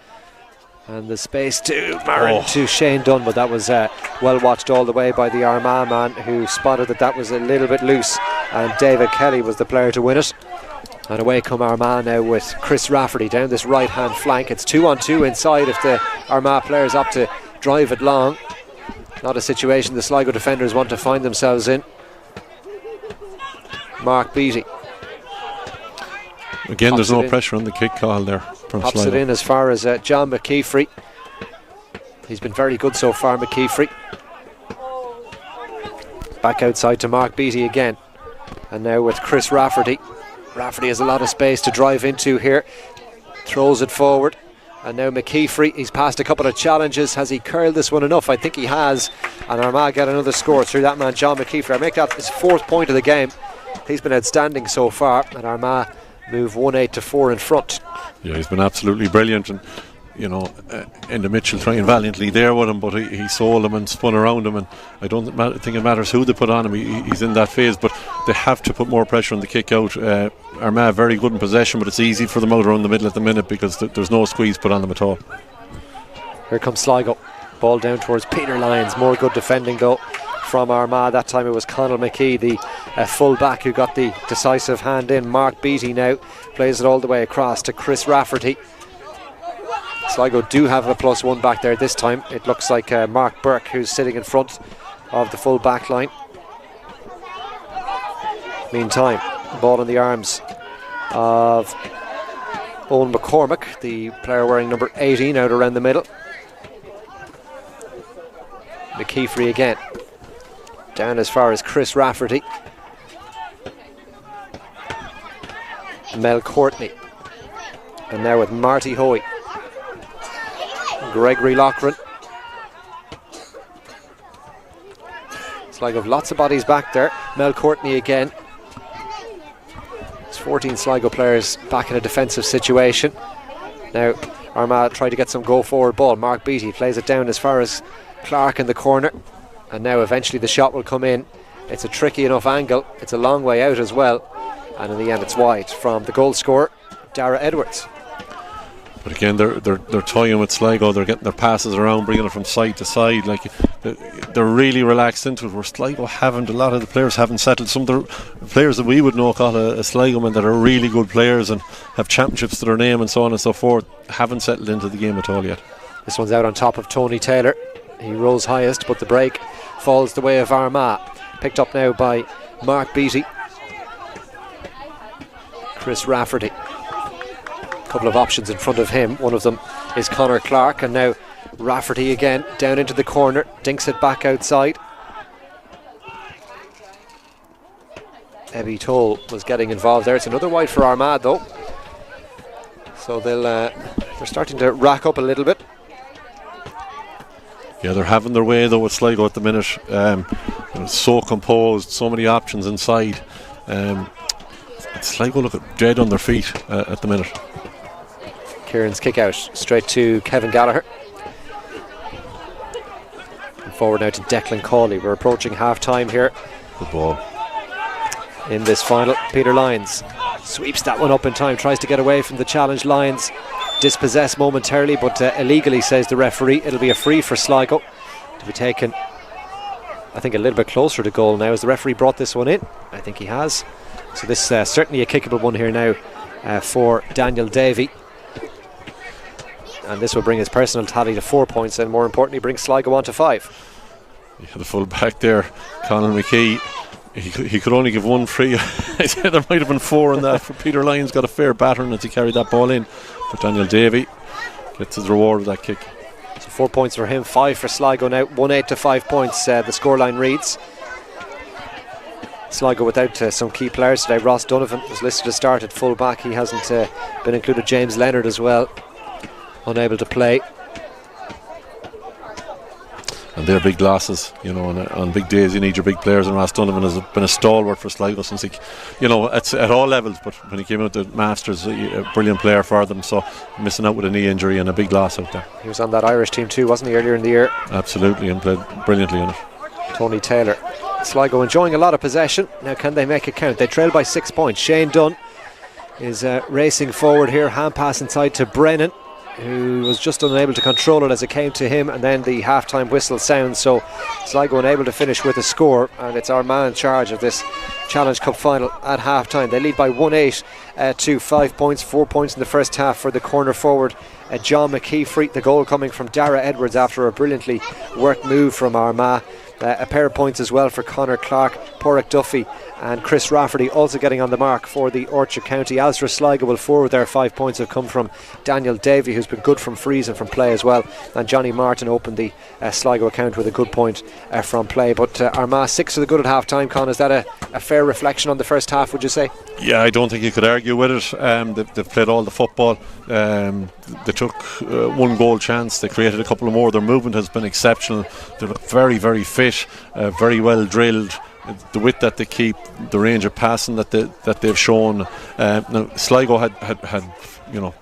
and the space to Marin to Shane Dunn, but that was well watched all the way by the Armagh man, who spotted that was a little bit loose, and David Kelly was the player to win it. And away come Armagh now with Chris Rafferty down this right hand flank. It's 2-on-2 inside if the Armagh players opt to drive it long. Not a situation the Sligo defenders want to find themselves in. Mark Beattie. Again, there's no pressure on the kick call there from Pops Sligo. it in as far as John McKeefrey. He's been very good so far, McKeefrey. Back outside to Mark Beattie again. And now with Chris Rafferty. Rafferty has a lot of space to drive into here. Throws it forward. And now McKeefrey, he's passed a couple of challenges. Has he curled this one enough? I think he has. And Armagh get another score through that man, John McKeefrey. I make that his 4th point of the game. He's been outstanding so far. And Armagh move 1-8 to 4 in front. Yeah, he's been absolutely brilliant. And, you know, Enda Mitchell trying valiantly there with him, but he sold him and spun around him. And I don't think it matters who they put on him. He's in that phase, but they have to put more pressure on the kick out. Armagh very good in possession, but it's easy for them out around the middle at the minute because there's no squeeze put on them at all. Here comes Sligo. Ball down towards Peter Lyons. More good defending though from Armagh. That time it was Conal McKee, the full back, who got the decisive hand in. Mark Beattie now plays it all the way across to Chris Rafferty. Sligo do have a +1 back there this time. It looks like Mark Burke, who's sitting in front of the full back line. Meantime, ball in the arms of Owen McCormick, the player wearing number 18 out around the middle. McKeefrey again. Down as far as Chris Rafferty. Mel Courtney. And now with Marty Hoey. Gregory Loughran. Sligo have lots of bodies back there. Mel Courtney again. It's 14 Sligo players back in a defensive situation. Now Armagh try to get some go forward ball. Mark Beattie plays it down as far as Clark in the corner. And now eventually the shot will come in. It's a tricky enough angle. It's a long way out as well. And in the end it's wide from the goal scorer, Dara Edwards. But again, they're toying with Sligo. They're getting their passes around, bringing it from side to side. Like they're really relaxed into it. Where Sligo haven't. A lot of the players haven't settled. Some of the players that we would know call a Sligo man that are really good players and have championships to their name and so on and so forth haven't settled into the game at all yet. This one's out on top of Tony Taylor. He rolls highest, but the break falls the way of Armagh. Picked up now by Mark Beattie. Chris Rafferty. Couple of options in front of him. One of them is Conor Clark, and now Rafferty again down into the corner, dinks it back outside. Ebby Toll was getting involved there. It's another wide for Armagh though, so they're starting to rack up a little bit. Yeah, they're having their way though with Sligo at the minute. So composed, so many options inside. Sligo look dead on their feet at the minute. Kieran's kick out straight to Kevin Gallagher. And forward now to Declan Cawley. We're approaching half time here. Good ball. In this final, Peter Lyons sweeps that one up in time, tries to get away from the challenge. Lyons dispossessed momentarily, but illegally, says the referee. It'll be a free for Sligo to be taken, I think, a little bit closer to goal now, as the referee brought this one in. I think he has. So this certainly a kickable one here now for Daniel Davey. And this will bring his personal tally to 4 points, and more importantly bring Sligo on to 5. Yeah, the full back there, Conal McKee, he could only give one free. I said there might have been 4 in that. For Peter Lyons got a fair battering as he carried that ball in, but Daniel Davey gets his reward with that kick. So 4 points for him, 5 for Sligo now. 1-8 to 5 points, the scoreline reads. Sligo without some key players today. Ross Donovan was listed to start at full back. He hasn't been included. James Leonard as well, unable to play. And they're big losses, you know, on big days you need your big players, and Ross Donovan has been a stalwart for Sligo since he, you know, at all levels, but when he came out to Masters, a brilliant player for them. So missing out with a knee injury and a big loss out there. He was on that Irish team too, wasn't he, earlier in the year? Absolutely, and played brilliantly in it. Tony Taylor. Sligo enjoying a lot of possession. Now can they make it count? They trail by 6 points. Shane Dunn is racing forward here. Hand pass inside to Brennan, who was just unable to control it as it came to him, and then the half-time whistle sounds. So Sligo unable to finish with a score, and it's our man in charge of this Challenge Cup final at half-time. They lead by 1-8 to 5 points, 4 points in the first half for the corner forward John McKeefrey. The goal coming from Dara Edwards after a brilliantly worked move from Armagh. A pair of points as well for Conor Clark. Porrick Duffy and Chris Rafferty also getting on the mark for the Orchard County. As for Sligo, well, 4 of their 5 points have come from Daniel Davey, who's been good from frees and from play as well, and Johnny Martin opened the Sligo account with a good point from play. But Armagh 6 of the good at half time. Con, is that a fair reflection on the first half, would you say? Yeah, I don't think you could argue with it. They've played all the football. They took 1 goal chance, they created a couple of more. Their movement has been exceptional. They look very, very fit, very well drilled. The width that they keep, the range of passing that they've shown. Now Sligo had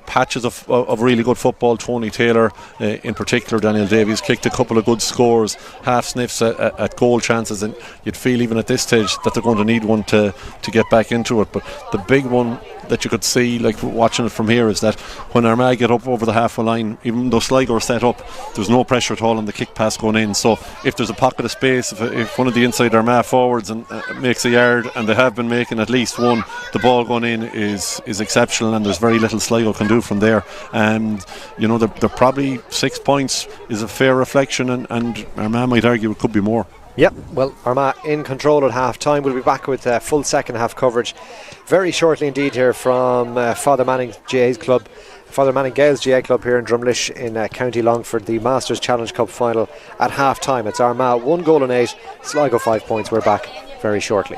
patches of really good football. Tony Taylor in particular, Daniel Davies kicked a couple of good scores, half sniffs at goal chances, and you'd feel even at this stage that they're going to need one to get back into it. But the big one that you could see, like watching it from here, is that when Armagh get up over the halfway line, even though Sligo are set up, there's no pressure at all on the kick pass going in. So if there's a pocket of space, if one of the inside Armagh forwards makes a yard, and they have been making at least one, the ball going in is exceptional, and there's very little Sligo can do from there. And they're probably 6 points is a fair reflection, and Armagh might argue it could be more. Yep, well, Armagh in control at half time. We'll be back with full second half coverage very shortly indeed here from Father Manning Gaels Club GA Club here in Drumlish in County Longford, the Masters Challenge Cup final at half time. It's Armagh 1 goal and 8, Sligo 5 points. We're back very shortly.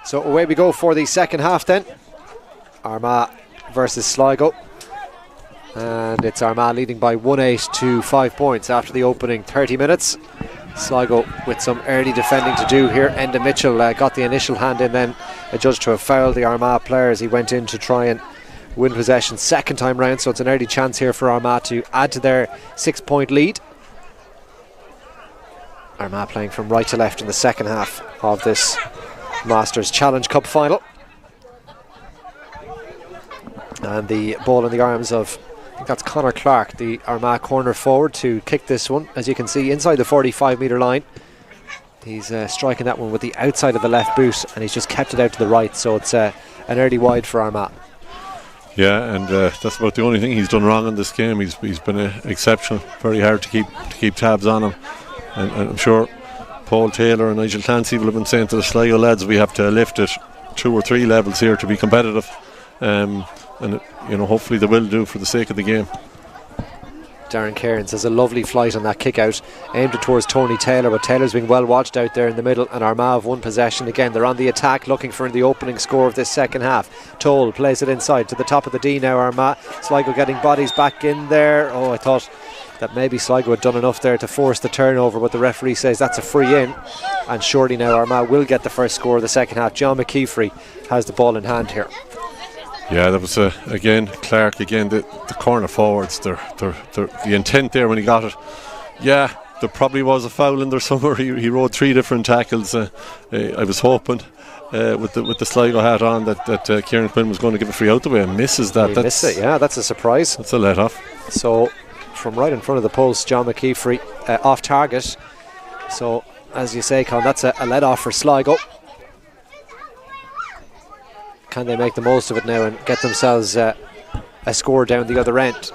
So away we go for the second half then. Armagh versus Sligo. And it's Armagh leading by 1-8 to 5 points after the opening 30 minutes. Sligo with some early defending to do here. Enda Mitchell got the initial hand in, then adjudged to have fouled the Armagh player as he went in to try and win possession second time round. So it's an early chance here for Armagh to add to their 6-point lead. Armagh playing from right to left in the second half of this Masters Challenge Cup final. And the ball in the arms of, I think that's Conor Clark, the Armagh corner forward, to kick this one. As you can see, inside the 45-metre line. He's striking that one with the outside of the left boot, and he's just kept it out to the right. So it's an early wide for Armagh. Yeah, and that's about the only thing he's done wrong in this game. He's been exceptional. Very hard to keep tabs on him. And I'm sure Paul Taylor and Nigel Clancy will have been saying to the Sligo lads, we have to lift it 2 or 3 levels here to be competitive. And hopefully they will do for the sake of the game. Darren Cairns has a lovely flight on that kick out, aimed it towards Tony Taylor, but Taylor's been well watched out there in the middle, and Armagh have won possession again. They're on the attack looking for the opening score of this second half. Toll plays it inside to the top of the D now. Armagh, Sligo getting bodies back in there. I thought that maybe Sligo had done enough there to force the turnover, but the referee says that's a free in, and surely now Armagh will get the first score of the second half. John McKeefrey has the ball in hand here. Yeah, that was again Clark again, the corner forwards, the intent there when he got it. Yeah, there probably was a foul in there somewhere. He rode 3 different tackles. I was hoping with the Sligo hat on that Kieran Quinn was going to give a free out the way, and misses that. He missed it, yeah, that's a surprise. That's a let off. So from right in front of the post, John McKeefrey off target. So as you say, Colin, that's a let off for Sligo. Can they make the most of it now and get themselves a score down the other end?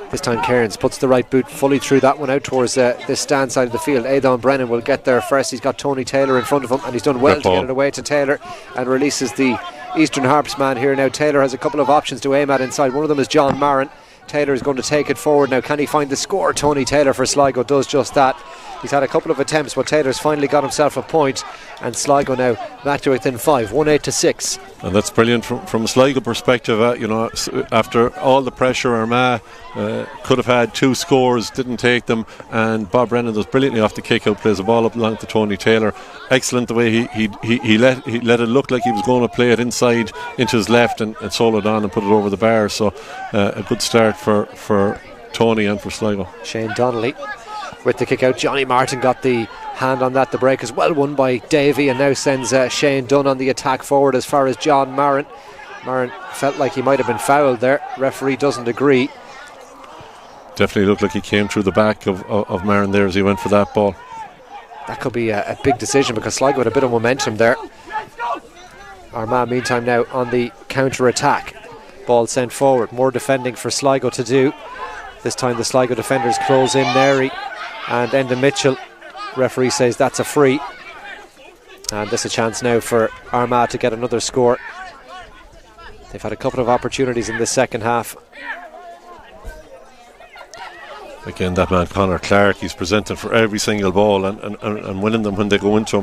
This time Cairns puts the right boot fully through that one out towards this stand side of the field. Aidan Brennan will get there first. He's got Tony Taylor in front of him, and he's done well to get it away to Taylor, and releases the Eastern Harps man here. Now Taylor has a couple of options to aim at inside. One of them is John Marin. Taylor is going to take it forward now. Can he find the score? Tony Taylor for Sligo does just that. He's had a couple of attempts, but Taylor's finally got himself a point, and Sligo now back to within 5, 1-8 to 6. And that's brilliant from a Sligo perspective. After all the pressure, Armagh could have had 2 scores, didn't take them, and Bob Brennan does brilliantly off the kick out, plays the ball up along to Tony Taylor. Excellent the way he let it look like he was going to play it inside into his left and solo it on and put it over the bar. So a good start for Tony and for Sligo. Shane Donnelly with the kick out. Johnny Martin got the hand on that. The break is well won by Davey, and now sends Shane Dunn on the attack forward as far as John Marin. Marin felt like he might have been fouled there. Referee doesn't agree. Definitely looked like he came through the back of Marin there as he went for that ball. That could be a big decision, because Sligo had a bit of momentum there. Armagh meantime now on the counter attack. Ball sent forward, more defending for Sligo to do. This time the Sligo defenders close in. Neri and Enda Mitchell. Referee says that's a free, and this is a chance now for Armagh to get another score. They've had a couple of opportunities in the second half. Again, that man Conor Clark, he's presenting for every single ball and winning them when they go into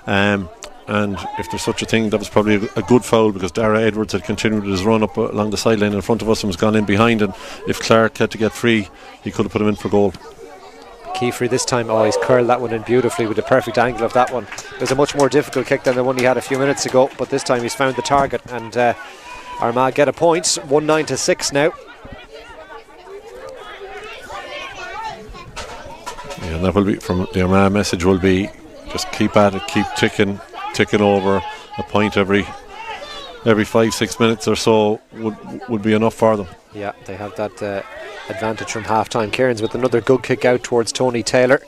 him. And if there's such a thing, that was probably a good foul, because Dara Edwards had continued his run up along the sideline in front of us and was gone in behind, and if Clark had to get free, he could have put him in for goal. Kiefer this time, he's curled that one in beautifully with the perfect angle of that one. It was a much more difficult kick than the one he had a few minutes ago, but this time he's found the target, and Armagh get a point. 1-9 to 6 now. Yeah, and that will be from the Armagh message will be just keep at it, keep ticking over. A point every 5-6 minutes or so would be enough for them. Yeah, they have that advantage from half time. Cairns with another good kick out towards Tony Taylor.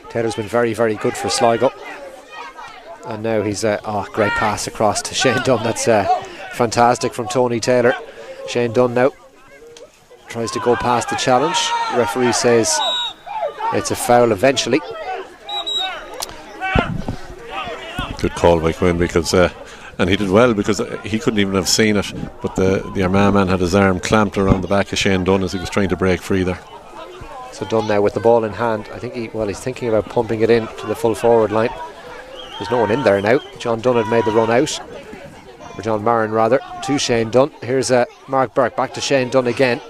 Taylor's been very, very good for Sligo, and now he's great pass across to Shane Dunn. That's fantastic from Tony Taylor. Shane Dunn now tries to go past the challenge. Referee says it's a foul eventually. Good call by Quinn, because and he did well, because he couldn't even have seen it, but the Armagh man had his arm clamped around the back of Shane Dunn as he was trying to break free there. So Dunn now with the ball in hand. I think he's thinking about pumping it in to the full forward line. There's no one in there now. John Dunn had made the run out, or John Marin rather, to Shane Dunn. Here's Mark Burke back to Shane Dunn again.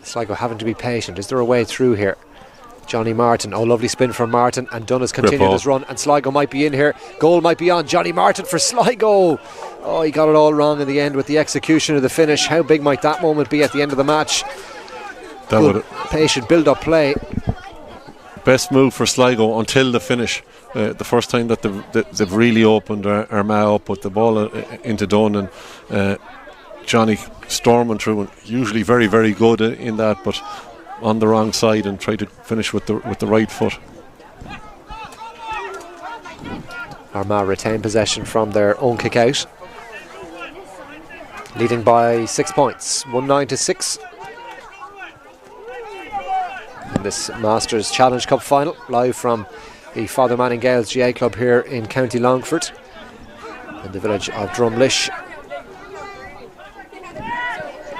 Sligo having to be patient. Is there a way through here? Johnny Martin, oh lovely spin from Martin, and Dunn has continued his run, and Sligo might be in here. Goal might be on. Johnny Martin for Sligo. Oh, he got it all wrong in the end with the execution of the finish. How big might that moment be at the end of the match? That would patient build-up play. Best move for Sligo until the finish. The first time that they've really opened Armagh up with the ball into Dunn, and Johnny storming through, and usually very, very good in that, but on the wrong side, and try to finish with the right foot. Armagh retain possession from their own kick out, leading by 6 points, 1-9-6 in this Masters Challenge Cup final, live from the Father Manning Gales GA Club here in County Longford, in the village of Drumlish.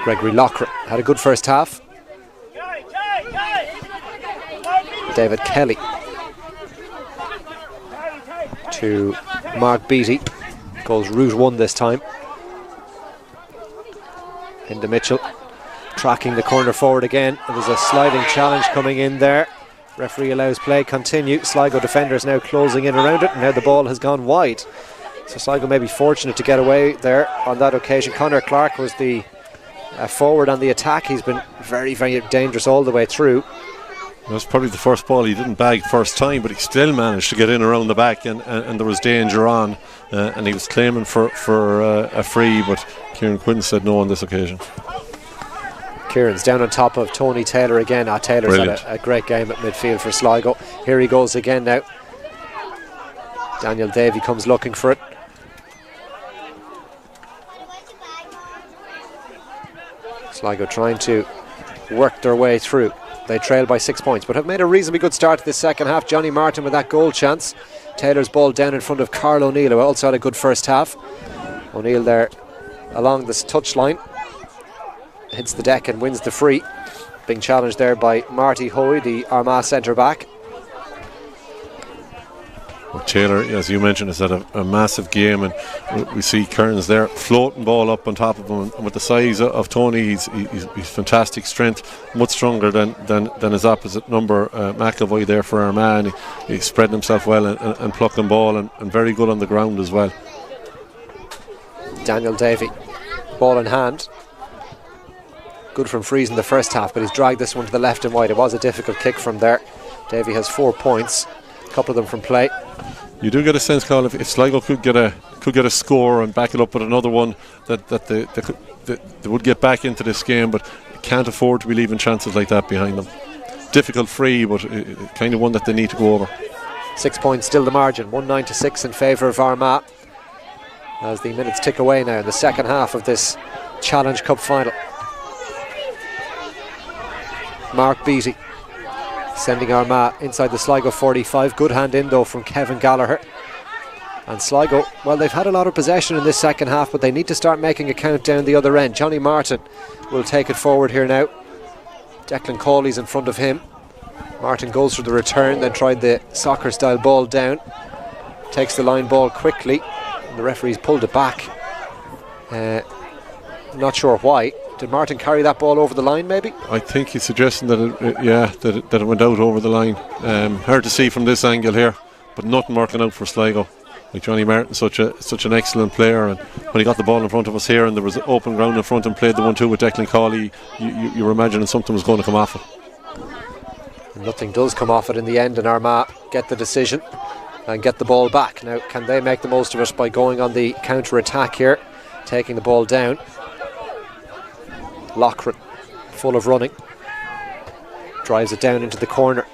Gregory Loughran had a good first half. David Kelly to Mark Beattie, goes route one this time. Into Mitchell, tracking the corner forward again. There's a sliding challenge coming in there. Referee allows play continue. Sligo defenders now closing in around it, and now the ball has gone wide. So Sligo may be fortunate to get away there on that occasion. Conor Clark was the forward on the attack. He's been very, very dangerous all the way through. It was probably the first ball he didn't bag first time, but he still managed to get in around the back, and there was danger on, and he was claiming for a free, but Kieran Quinn said no on this occasion. Kieran's down on top of Tony Taylor again. Taylor's Brilliant. had a great game at midfield for Sligo. Here he goes again now. Daniel Davey comes looking for it. Sligo trying to work their way through. They trail by 6 points, but have made a reasonably good start to this second half. Johnny Martin with that goal chance. Taylor's ball down in front of Carl O'Neill, who also had a good first half. O'Neill there along this touchline, hits the deck and wins the free. Being challenged there by Marty Hoy, the Armagh centre back. Well, Taylor, as you mentioned, has had a massive game, and we see Kearns there floating ball up on top of him, and with the size of Tony, he's fantastic strength, much stronger than his opposite number, McAvoy there for Armagh, and he's spreading himself well and plucking ball, and very good on the ground as well. Daniel Davey, ball in hand. Good from freezing the first half, but he's dragged this one to the left and wide. It was a difficult kick from there. Davey has 4 points, a couple of them from play. You do get a sense, Carl, if Sligo could get a score and back it up with another one, that they would get back into this game, but can't afford to be leaving chances like that behind them. Difficult free, but kind of one that they need to go over. 6 points still the margin, 1-9-6 in favour of Armagh, as the minutes tick away now in the second half of this Challenge Cup final. Mark Beattie sending Armagh inside the Sligo 45. Good hand in though from Kevin Gallagher. And Sligo, well, they've had a lot of possession in this second half, but they need to start making a count down the other end. Johnny Martin will take it forward here now. Declan Cawley's in front of him. Martin goes for the return, then tried the soccer style ball down. Takes the line ball quickly. And the referee's pulled it back. Not sure why. Did Martin carry that ball over the line maybe? I think he's suggesting that it went out over the line. Hard to see from this angle here, but nothing working out for Sligo. Like Johnny Martin, such an excellent player, and when he got the ball in front of us here and there was open ground in front and played the 1-2 with Declan Cawley, you were imagining something was going to come off it. Nothing does come off it in the end, and Armagh get the decision and get the ball back. Now, can they make the most of it by going on the counter-attack here, taking the ball down? Loughran, full of running, drives it down into the corner.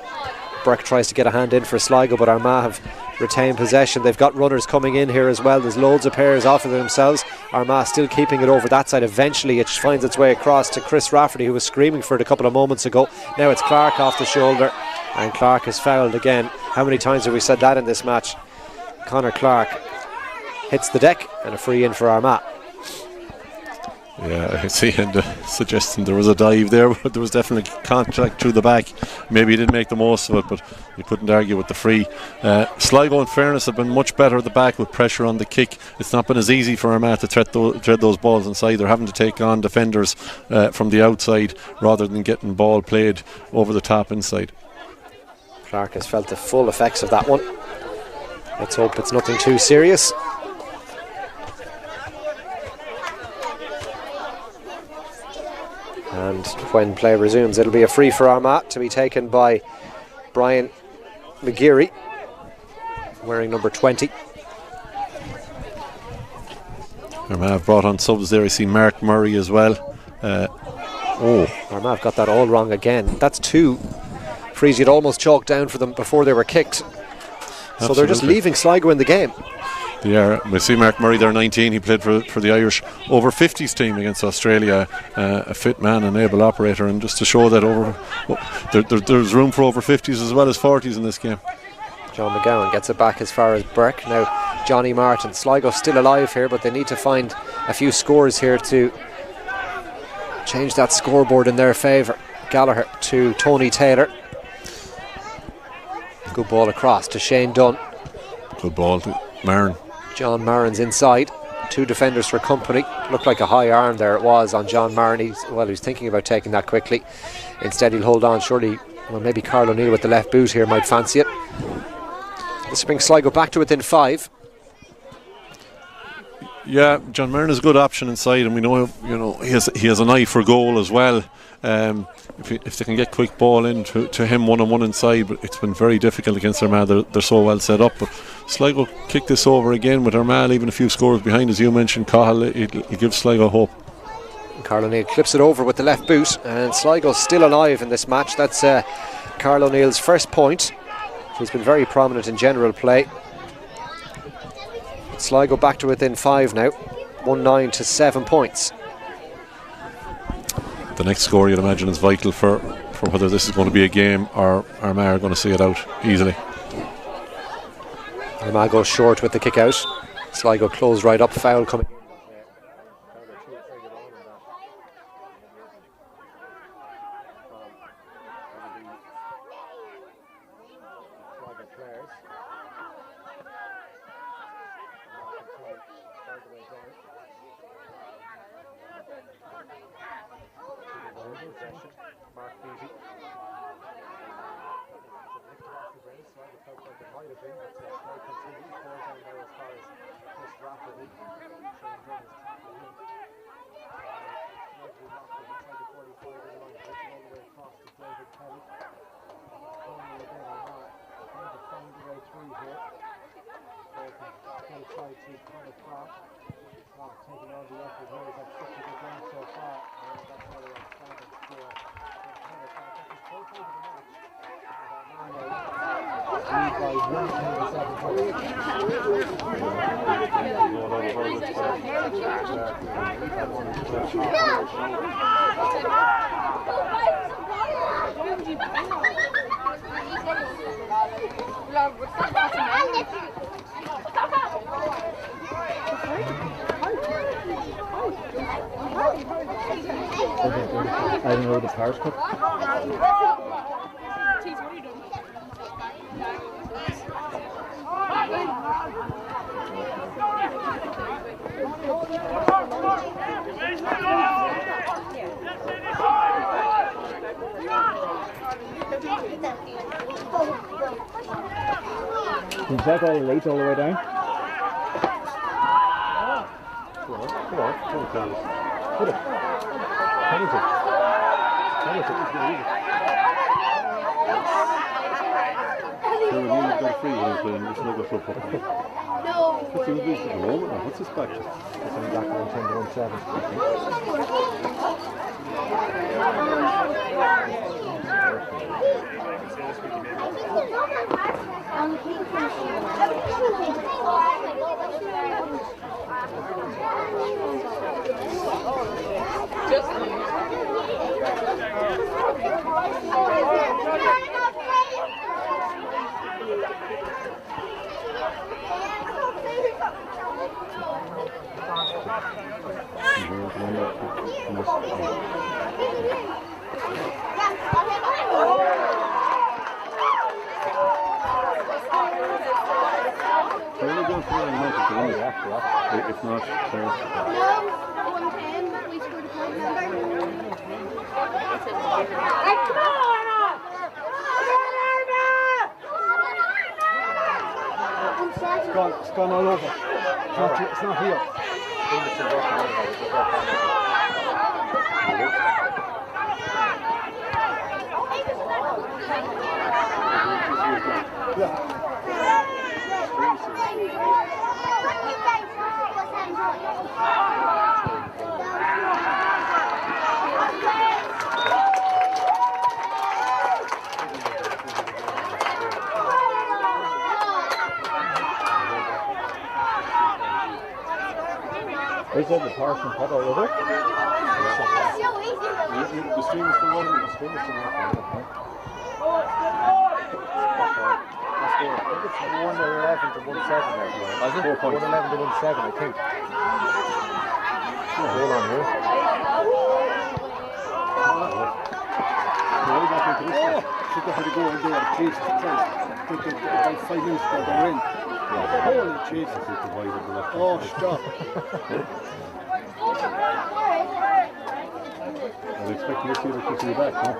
Burke tries to get a hand in for Sligo, but Armagh have retained possession. They've got runners coming in here as well. There's loads of pairs off of themselves. Armagh still keeping it over that side. Eventually it finds its way across to Chris Rafferty, who was screaming for it a couple of moments ago. Now it's Clark off the shoulder, and Clark is fouled again. How many times have we said that in this match? Conor Clark hits the deck, and a free in for Armagh. Yeah, I see, and suggesting there was a dive there, but there was definitely contact through the back. Maybe he didn't make the most of it, but you couldn't argue with the free. Sligo, in fairness, have been much better at the back with pressure on the kick. It's not been as easy for Armagh to thread those balls inside. They're having to take on defenders from the outside rather than getting ball played over the top inside. Clark has felt the full effects of that one. Let's hope it's nothing too serious. And when play resumes, it'll be a free for Armagh to be taken by Brian McGeary, wearing number 20. Armagh have brought on subs there. I see Mark Murray as well. Armagh have got that all wrong again. That's 2 frees you'd almost chalked down for them before they were kicked. So they're just leaving Sligo in the game. Yeah, we see Mark Murray there, 19. He played for the Irish over 50s team against Australia. A fit man, an able operator, and just to show that there's room for over 50s as well as 40s in this game. John McGowan gets it back as far as Burke. Now Johnny Martin. Sligo still alive here, but they need to find a few scores here to change that scoreboard in their favour. Gallagher to Tony Taylor. Good ball across to Shane Dunn. Good ball to Marin. John Marin's inside. 2 defenders for company. Looked like a high arm there, it was, on John Marin. He was thinking about taking that quickly. Instead he'll hold on. Surely, well, maybe Carl O'Neill with the left boot here might fancy it. This brings Sligo back to within 5. Yeah, John Marin is a good option inside, and we know he has an eye for goal as well. If they can get quick ball in to him one-on-one inside, but it's been very difficult against Armagh. They're so well set up. But Sligo kick this over again with Armagh even a few scores behind, as you mentioned, Cahill. It gives Sligo hope. Carl O'Neill clips it over with the left boot, and Sligo's still alive in this match. That's Carl O'Neill's first point. He's been very prominent in general play. Sligo back to within 5 now, 1-9 to 7 points. The next score, you'd imagine, is vital for whether this is going to be a game or Armagh are going to see it out easily. Armagh goes short with the kick out. Sligo close right up, foul coming. I don't know the Paris Cup. Can you check all the lights all the way down? Come on. Put it. So when you've got free when you're playing, you should not go for a puck. No. What's the moment now? What's this back? It's only back 110 to 117. If not, No, 110. We scored a point. It's gone all over. It's not here. Is that the person put all over? So easy. The stream is still running. The stream is still running. I think it's 111 to 1.7 there. 111 to 1.7, I think. Hold on here. Should have to go in there. Jesus Christ. About 5 minutes ago they're in. Holy Jesus. Oh, stop. I was expecting to see the quickly back, huh?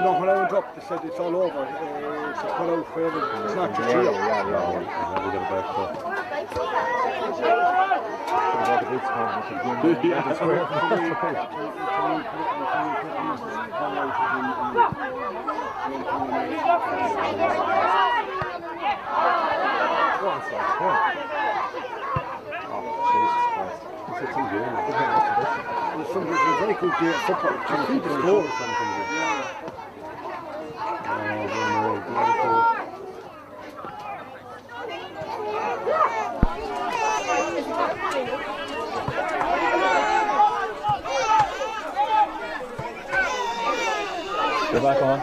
No, when I went up, they said it's all over. It's a cut out forever. It's not your deal. We got it back, so. It's a very good day at football. I think it's goal. Go back on.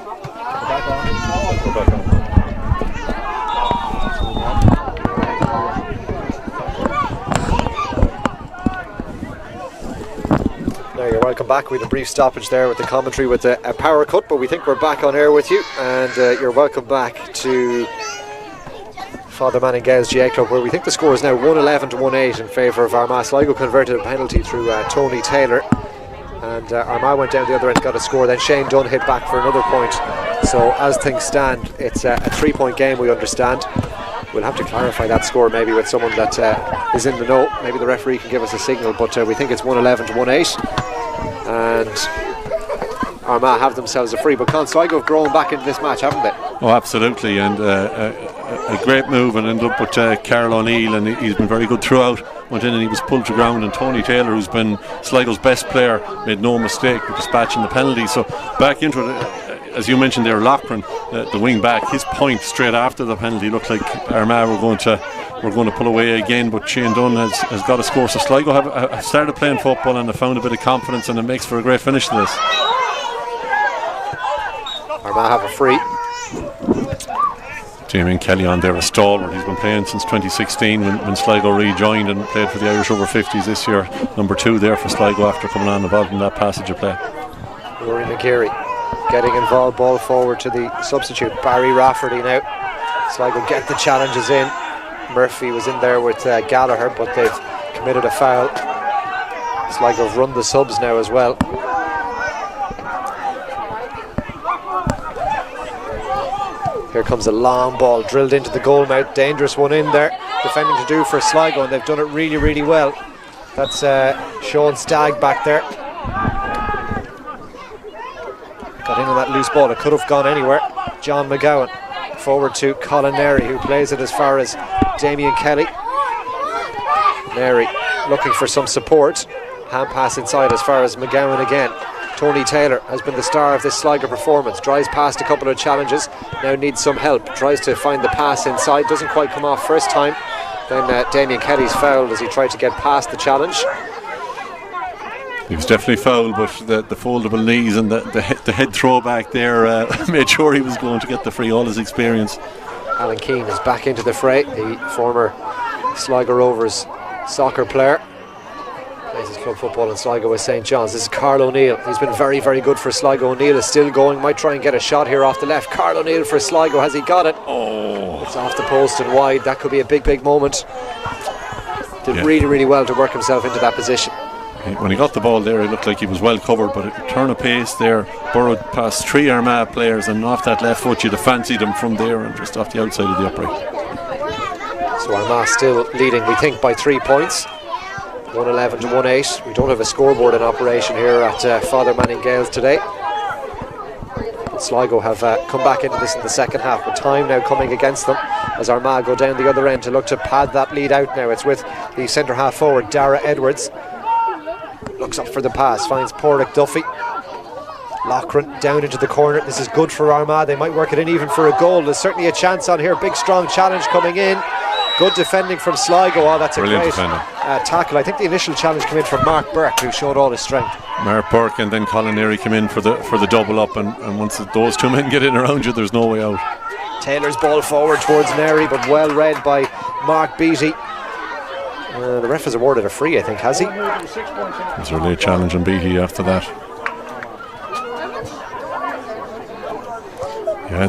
Now you're welcome back. We had a brief stoppage there with the commentary with a power cut, but we think we're back on air with you, and you're welcome back to Father Manning Gales GA Club, where we think the score is now 111 to 1-8 in favour of Armagh. Sligo converted a penalty through Tony Taylor, and Armagh went down the other end, got a score. Then Shane Dunn hit back for another point. So as things stand, it's a 3-point game, we understand. We'll have to clarify that score maybe with someone that is in the know. Maybe the referee can give us a signal, but we think it's 111 to 1-8, and Armagh have themselves a free. But Sligo have grown back into this match, haven't they? Oh, absolutely, and a great move, and ended up with Carl O'Neill, and he's been very good throughout. Went in and he was pulled to ground, and Tony Taylor, who's been Sligo's best player, made no mistake with dispatching the penalty. So back into it, as you mentioned there, Loughran, the wing back, his point straight after the penalty looked like Armagh were going to pull away again, but Shane Dunn has got a score. So Sligo have started playing football and have found a bit of confidence, and it makes for a great finish to this. Armagh have a free. Damien Kelly on there, a stalwart. He's been playing since 2016 when Sligo rejoined and played for the Irish over 50s this year. Number 2 there for Sligo after coming on involved in that passage of play. Rory McGeary getting involved, ball forward to the substitute Barry Rafferty now. Sligo get the challenges in. Murphy was in there with Gallagher, but they've committed a foul. Sligo have run the subs now as well. Here comes a long ball drilled into the goal mouth. Dangerous one in there. Defending to do for Sligo, and they've done it really, really well. That's Sean Stagg back there. Got in on that loose ball. It could have gone anywhere. John McGowan forward to Colin Neri, who plays it as far as Damien Kelly. Neri looking for some support. Hand pass inside as far as McGowan again. Tony Taylor has been the star of this Sligo performance. Drives past a couple of challenges, now needs some help. Tries to find the pass inside, doesn't quite come off first time. Then Damien Kelly's fouled as he tried to get past the challenge. He was definitely fouled, but the foldable knees and the head throw back there made sure he was going to get the free, all his experience. Alan Keane is back into the fray, the former Sligo Rovers soccer player. This is club football in Sligo with St John's. This is Carl O'Neill. He's been very, very good for Sligo. O'Neill is still going. Might try and get a shot here off the left. Carl O'Neill for Sligo. Has he got it? Oh, it's off the post and wide. That could be a big, big moment. Did really, really well to work himself into that position. When he got the ball there, it looked like he was well covered, but a turn of pace there, burrowed past 3 Armagh players, and off that left foot you'd have fancied him from there and just off the outside of the upright. So Armagh still leading, we think, by 3 points. 111 to 1-8. We don't have a scoreboard in operation here at Father Manning Gales today. Sligo have come back into this in the second half, with time now coming against them as Armagh go down the other end to look to pad that lead out now. It's with the centre half forward, Dara Edwards. Looks up for the pass, finds Porrick Duffy. Loughran down into the corner. This is good for Armagh. They might work it in even for a goal. There's certainly a chance on here. Big strong challenge coming in. Good defending from Sligo. Oh, that's a brilliant great tackle. I think the initial challenge came in from Mark Burke, who showed all his strength. Mark Burke and then Colin Neary came in for the double up, and once those two men get in around you, there's no way out. Taylor's ball forward towards Neary, but well read by Mark Beattie. The ref has awarded a free, I think, has he? There's a late challenge on Beattie after that. Yeah,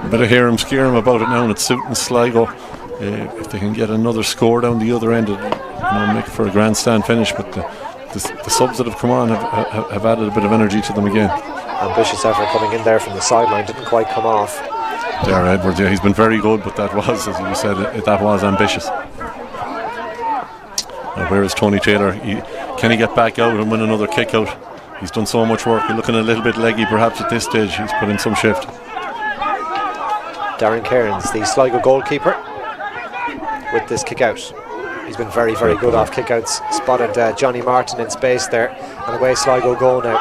better hear him scare him about it now, and it's suiting Sligo. If they can get another score down the other end, make for a grandstand finish. But the subs that have come on have added a bit of energy to them again. Ambitious effort coming in there from the sideline, didn't quite come off. Dara Edwards, yeah, he's been very good, but that was, as you said, that was ambitious. Now, where is Tony Taylor? Can he get back out and win another kick out? He's done so much work. You're looking a little bit leggy perhaps at this stage. He's put in some shift. Darren Cairns, the Sligo goalkeeper, with this kick out. He's been very, very good off kick outs. Spotted Johnny Martin in space there, and away Sligo go now.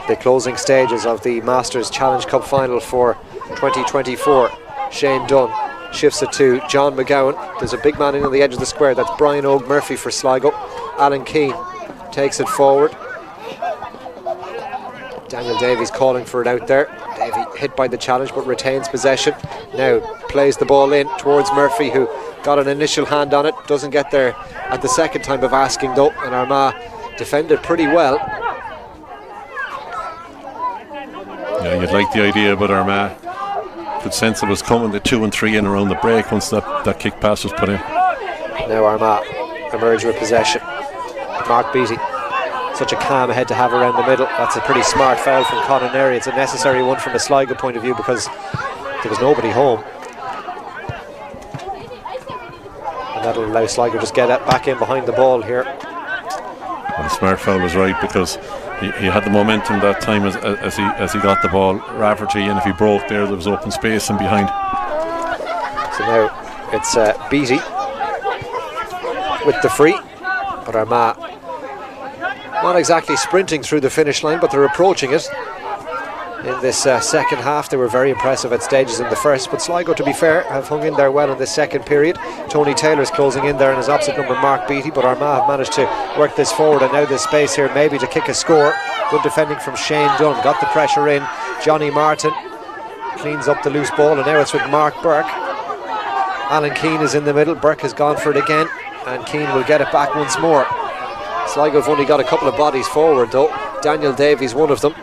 The closing stages of the Masters Challenge Cup final for 2024. Shane Dunn shifts it to John McGowan. There's a big man in on the edge of the square. That's Brian Og Murphy for Sligo. Alan Keane takes it forward. Daniel Davies calling for it out there. Davey hit by the challenge but retains possession. Now plays the ball in towards Murphy, who got an initial hand on it. Doesn't get there at the second time of asking though, and Armagh defended pretty well. Yeah, you'd like the idea, but Armagh could sense it was coming. The 2 and 3 in around the break once that kick pass was put in. Now Armagh emerge with possession. Mark Beattie, such a calm head to have around the middle. That's a pretty smart foul from Conor Neary. It's a necessary one from a Sligo point of view because there was nobody home, and that'll allow Sligo just get back in behind the ball here. Well, the smart foul was right because he had the momentum that time as he got the ball. Rafferty, and if he broke there was open space and behind. So now it's Beattie with the free, but Armagh not exactly sprinting through the finish line, but they're approaching it. In this second half, they were very impressive at stages in the first, but Sligo, to be fair, have hung in there well in this second period. Tony Taylor's closing in there in his opposite number, Mark Beattie, but Armagh have managed to work this forward, and now there's space here maybe to kick a score. Good defending from Shane Dunn, got the pressure in. Johnny Martin cleans up the loose ball, and now it's with Mark Burke. Alan Keane is in the middle. Burke has gone for it again, and Keane will get it back once more. Sligo have only got a couple of bodies forward though. Daniel Davies, one of them.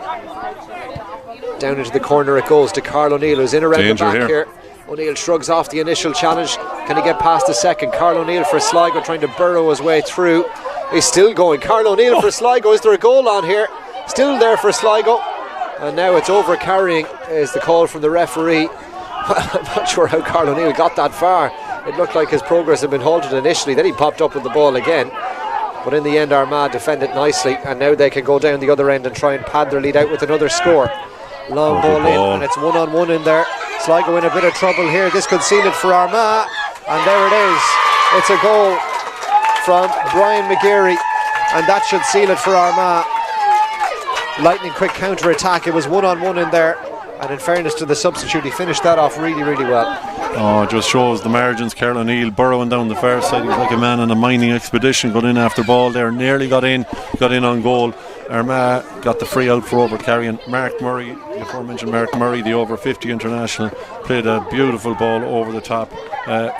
Down into the corner it goes to Carl O'Neill, who's in around Danger the back here. O'Neill shrugs off the initial challenge. Can he get past the second? Carl O'Neill for Sligo, trying to burrow his way through. He's still going. Carl O'Neill for Sligo. Is there a goal on here? Still there for Sligo. And now it's over carrying is the call from the referee. I'm not sure how Carl O'Neill got that far. It looked like his progress had been halted initially. Then he popped up with the ball again. But in the end, Armagh defended nicely, and now they can go down the other end and try and pad their lead out with another score. Long ball in, and it's 1-on-1 in there. Sligo in a bit of trouble here. This could seal it for Armagh, and there it is. It's a goal from Brian McGeary, and that should seal it for Armagh. Lightning quick counter attack. It was 1-on-1 in there, and in fairness to the substitute, he finished that off really, really well. Oh, it just shows the margins. Carl O'Neill burrowing down the far side. He was like a man on a mining expedition, got in after ball there, nearly got in on goal, Armagh got the free out for over carrying. Mark Murray, the aforementioned Mark Murray, the over 50 international, played a beautiful ball over the top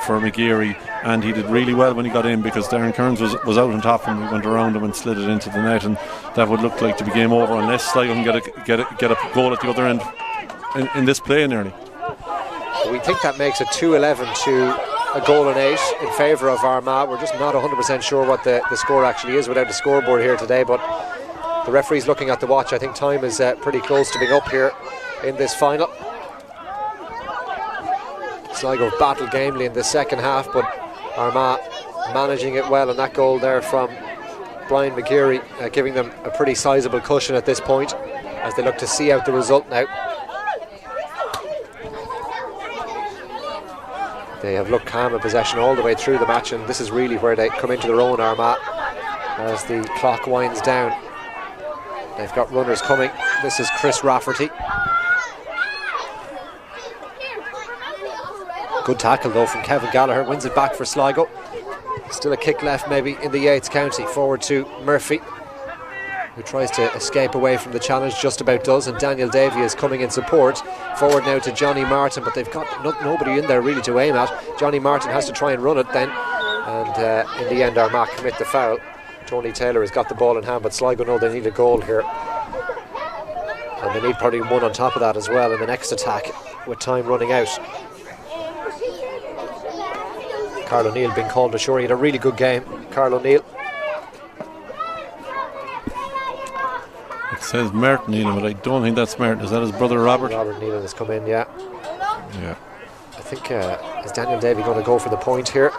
for McGeary, and he did really well when he got in, because Darren Kearns was out on top and he went around him and slid it into the net, and that would look like to be game over unless Sligo can get a goal at the other end in this play nearly. We think that makes it 2-11 to a goal and 8 in favour of Armagh. We're just not 100% sure what the score actually is without the scoreboard here today, but the referee's looking at the watch. I think time is pretty close to being up here in this final. Sligo battled gamely in the second half, but Armagh managing it well, and that goal there from Brian McGeary giving them a pretty sizable cushion at this point as they look to see out the result now. They have looked calm in possession all the way through the match, and this is really where they come into their own, Armagh, as the clock winds down. They've got runners coming. This is Chris Rafferty. Good tackle though from Kevin Gallagher, wins it back for Sligo. Still a kick left maybe in the Yates County. Forward to Murphy, who tries to escape away from the challenge, just about does, and Daniel Davey is coming in support. Forward now to Johnny Martin, but they've got nobody in there really to aim at. Johnny Martin has to try and run it then, and in the end Armagh commit the foul. Tony Taylor has got the ball in hand, but Sligo know they need a goal here, and they need probably one on top of that as well in the next attack with time running out. Carl O'Neill being called ashore. He had a really good game, Carl O'Neill. It says Martin Nealon, but I don't think that's Martin. Is that his brother Robert? Robert Nealon has come in, yeah. Yeah. I think, is Daniel Davey going to go for the point here?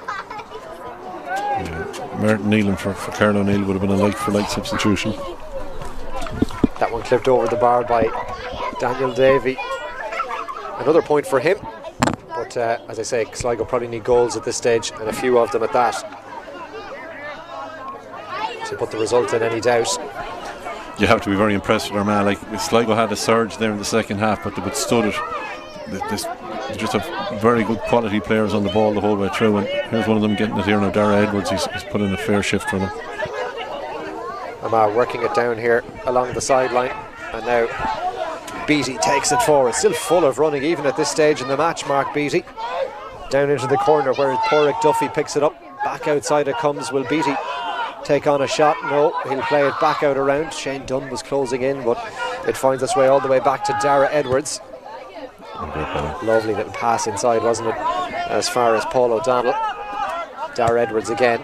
Yeah. Martin Nealon for Carl O'Neill would have been a like-for-like substitution. That one clipped over the bar by Daniel Davey. Another point for him. But as I say, Sligo probably need goals at this stage, and a few of them at that, to put the result in any doubt. You have to be very impressed with Armagh. Like, Sligo had a surge there in the second half, but they withstood it. They just have very good quality players on the ball the whole way through, and here's one of them getting it here now. Dara Edwards, he's put in a fair shift for them. Armagh working it down here along the sideline, and now Beattie takes it forward. Still full of running even at this stage in the match, Mark Beattie. Down into the corner where Porrick Duffy picks it up. Back outside it comes. Will Beattie take on a shot? No, he'll play it back out around. Shane Dunn was closing in, but it finds its way all the way back to Dara Edwards. Lovely little pass inside, wasn't it, as far as Paul O'Donnell. Dara Edwards again,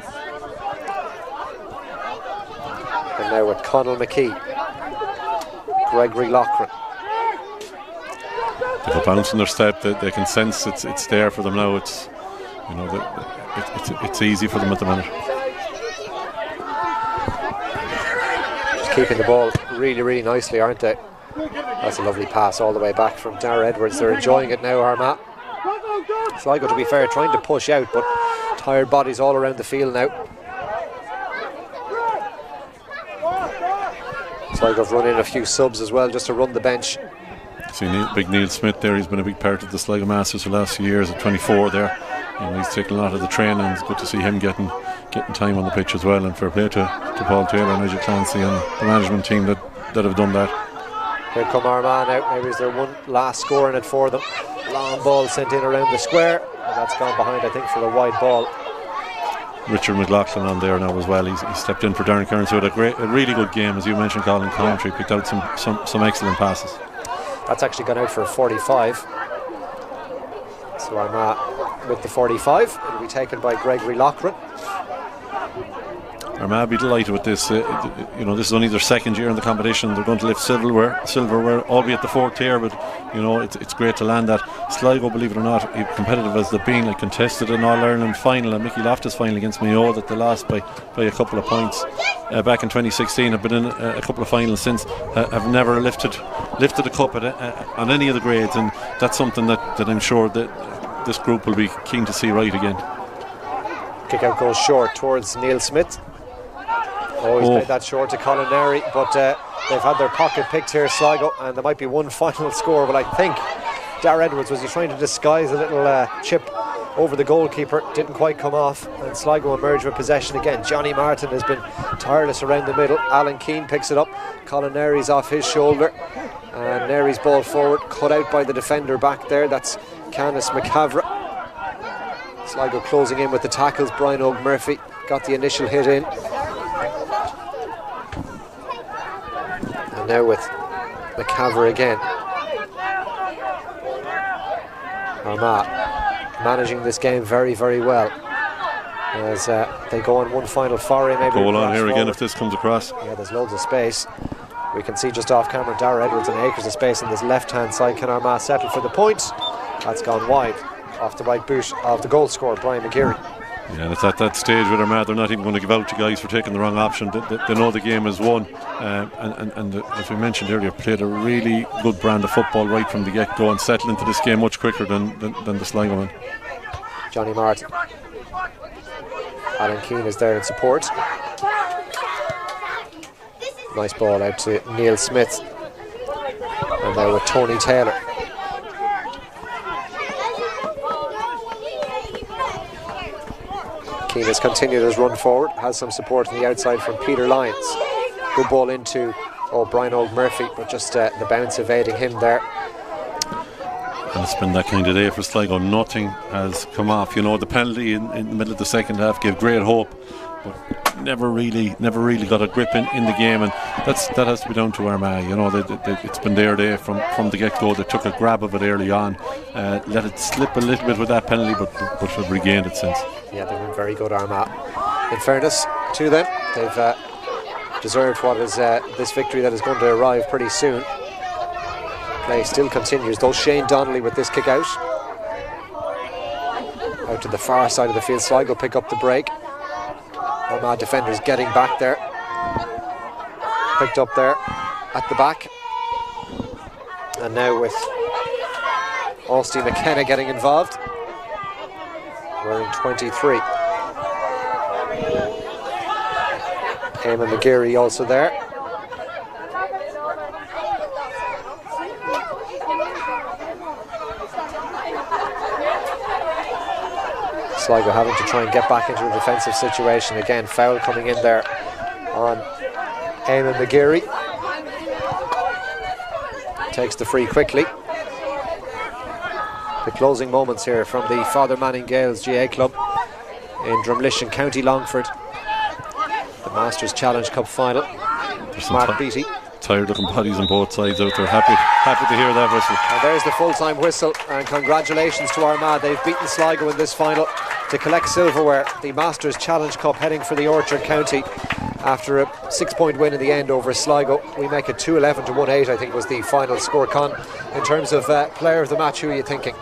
and now with Conall McKee, Gregory Loughran. If a bounce in their step, they can sense it's there for them now. It's, you know, it's easy for them at the minute. Just keeping the ball really, really nicely, aren't they? That's a lovely pass all the way back from Dara Edwards. They're enjoying it now, Armagh. Sligo, to be fair, trying to push out, but tired bodies all around the field now. Sligo have run in a few subs as well just to run the bench. See big Neil Smith there. He's been a big part of the Sligo Masters for the last few years at 24 there. And he's taken a lot of the training. It's good to see him getting time on the pitch as well. And fair play to Paul Taylor and Nigel Clancy and the management team that have done that. Here come Armagh now. Maybe is there one last score in it for them. Long ball sent in around the square, and that's gone behind, I think, for a wide ball. Richard McLaughlin on there now as well. He stepped in for Darren Kearns, who had a really good game, as you mentioned, Colin Coventry. Picked out some excellent passes. That's actually gone out for a 45. So Armagh with the 45. It'll be taken by Gregory Loughran. Armagh be delighted with this. You know, this is only their second year in the competition. They're going to lift silverware, albeit the fourth tier, but you know, it's great to land that. Sligo, believe it or not, competitive as they've been, like contested an All-Ireland final, a Mickey Loftus final against Mayo that they lost by a couple of points back in 2016. Have been in a couple of finals since. Have never lifted a cup on any of the grades, and that's something that I'm sure that this group will be keen to see right again. Kick out goes short towards Neil Smith. He's played that short to Colin Nary, but they've had their pocket picked here, Sligo, and there might be one final score. But I think Dara Edwards, was he trying to disguise a little chip over the goalkeeper, didn't quite come off, and Sligo emerged with possession again. Johnny Martin has been tireless around the middle. Alan Keane picks it up. Colin Nary's off his shoulder, and Nary's ball forward, cut out by the defender back there. That's Canis McCavra. Sligo closing in with the tackles. Brian O'Murphy got the initial hit in, and now with McCavra again. Armagh managing this game very, very well as they go on one final foray. Maybe goal on here forward. again if this comes across. Yeah, there's loads of space. We can see just off camera Dara Edwards and acres of space on this left hand side. Can Armagh settle for the point? That's gone wide off the right boot of the goal scorer Brian McGeary. Yeah, and it's at that stage with Armagh, they're not even going to give out to guys for taking the wrong option. They know the game is won, and as we mentioned earlier, played a really good brand of football right from the get-go and settled into this game much quicker than the Sligo man. Johnny Martin. Alan Keane is there in support. Nice ball out to Neil Smith, and there with Tony Taylor. Keane has continued his run forward, has some support on the outside from Peter Lyons. Good ball into Brian O'Murphy, but just the bounce evading him there. And it's been that kind of day for Sligo. Nothing has come off. You know, the penalty in the middle of the second half gave great hope, but never really got a grip in the game, and that has to be down to Armagh. You know, it's been their day from the get-go. They took a grab of it early on, let it slip a little bit with that penalty, but have regained it since. Yeah, they've been very good, Armagh. In fairness to them, they've deserved what is this victory that is going to arrive pretty soon. Play still continues, though. Shane Donnelly with this kick out to the far side of the field. Sligo pick up the break. Armagh defenders getting back there. Picked up there at the back. And now with Austin McKenna getting involved. Wearing 23. Eamon McGeary also there. Sligo having to try and get back into a defensive situation again. Foul coming in there on Eamon McGeary. Takes the free quickly. The closing moments here from the Father Manning Gales GA club in Drumlishan, County Longford. The Masters Challenge Cup final. Mark Beattie. Tired looking bodies on both sides out there. Happy to hear that whistle. And there's the full-time whistle, and congratulations to Armagh. They've beaten Sligo in this final to collect silverware. The Masters Challenge Cup heading for the Orchard County after a 6-point win in the end over Sligo. We make it 2-11 to 1-8, I think was the final score. Con, in terms of player of the match, who are you thinking?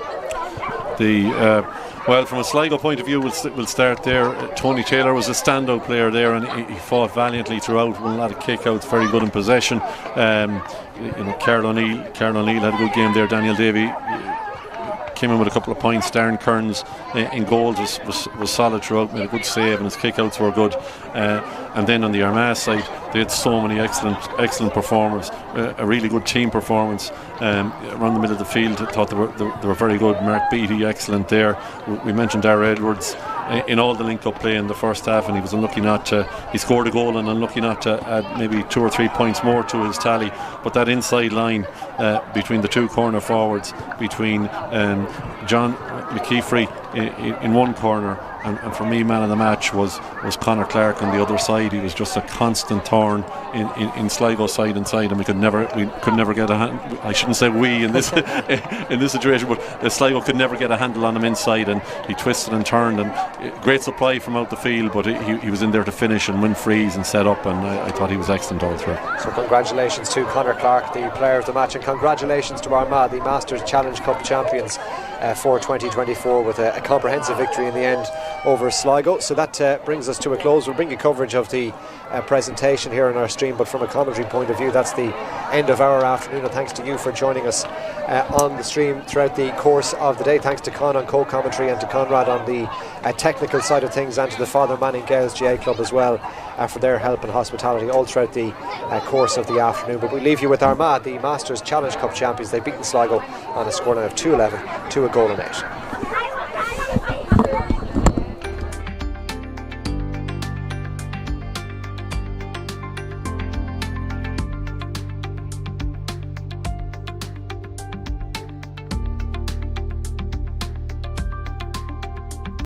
Well, from a Sligo point of view, we'll start there. Tony Taylor was a standout player there, and he fought valiantly throughout. Won a lot of kickouts, very good in possession. Carl O'Neill had a good game there. Daniel Davey came in with a couple of points. Darren Kearns in goals was solid throughout, made a good save, and his kickouts were good. And then on the Armagh side, they had so many excellent performers. A really good team performance around the middle of the field. I thought they were very good. Mark Beattie, excellent there. We mentioned Dara Edwards in all the link-up play in the first half, and he was unlucky not to. He scored a goal and unlucky not to add maybe 2 or 3 points more to his tally. But that inside line between the two corner forwards, between John McKeefrey in one corner, and for me, man of the match was Conor Clark on the other side. He was just a constant thorn in Sligo's side inside, and we could never get a hand. I shouldn't say we in this in this situation, but Sligo could never get a handle on him inside, and he twisted and turned, and great supply from out the field, but he was in there to finish and win frees and set up, and I thought he was excellent all through. So congratulations to Conor Clark, the player of the match, and congratulations to Armagh, the Masters Challenge Cup champions for 2024, with a comprehensive victory in the end over Sligo. So that brings us to a close. We'll bring you coverage of the presentation here on our stream, but from a commentary point of view, that's the end of our afternoon, and thanks to you for joining us on the stream throughout the course of the day. Thanks to Con on co-commentary, and to Conrad on the technical side of things, and to the Father Manning Gales GA Club as well for their help and hospitality all throughout the course of the afternoon. But we leave you with Armagh, the Masters Challenge Cup champions. They've beaten Sligo on a scoreline of 2-11 to a goal and 8.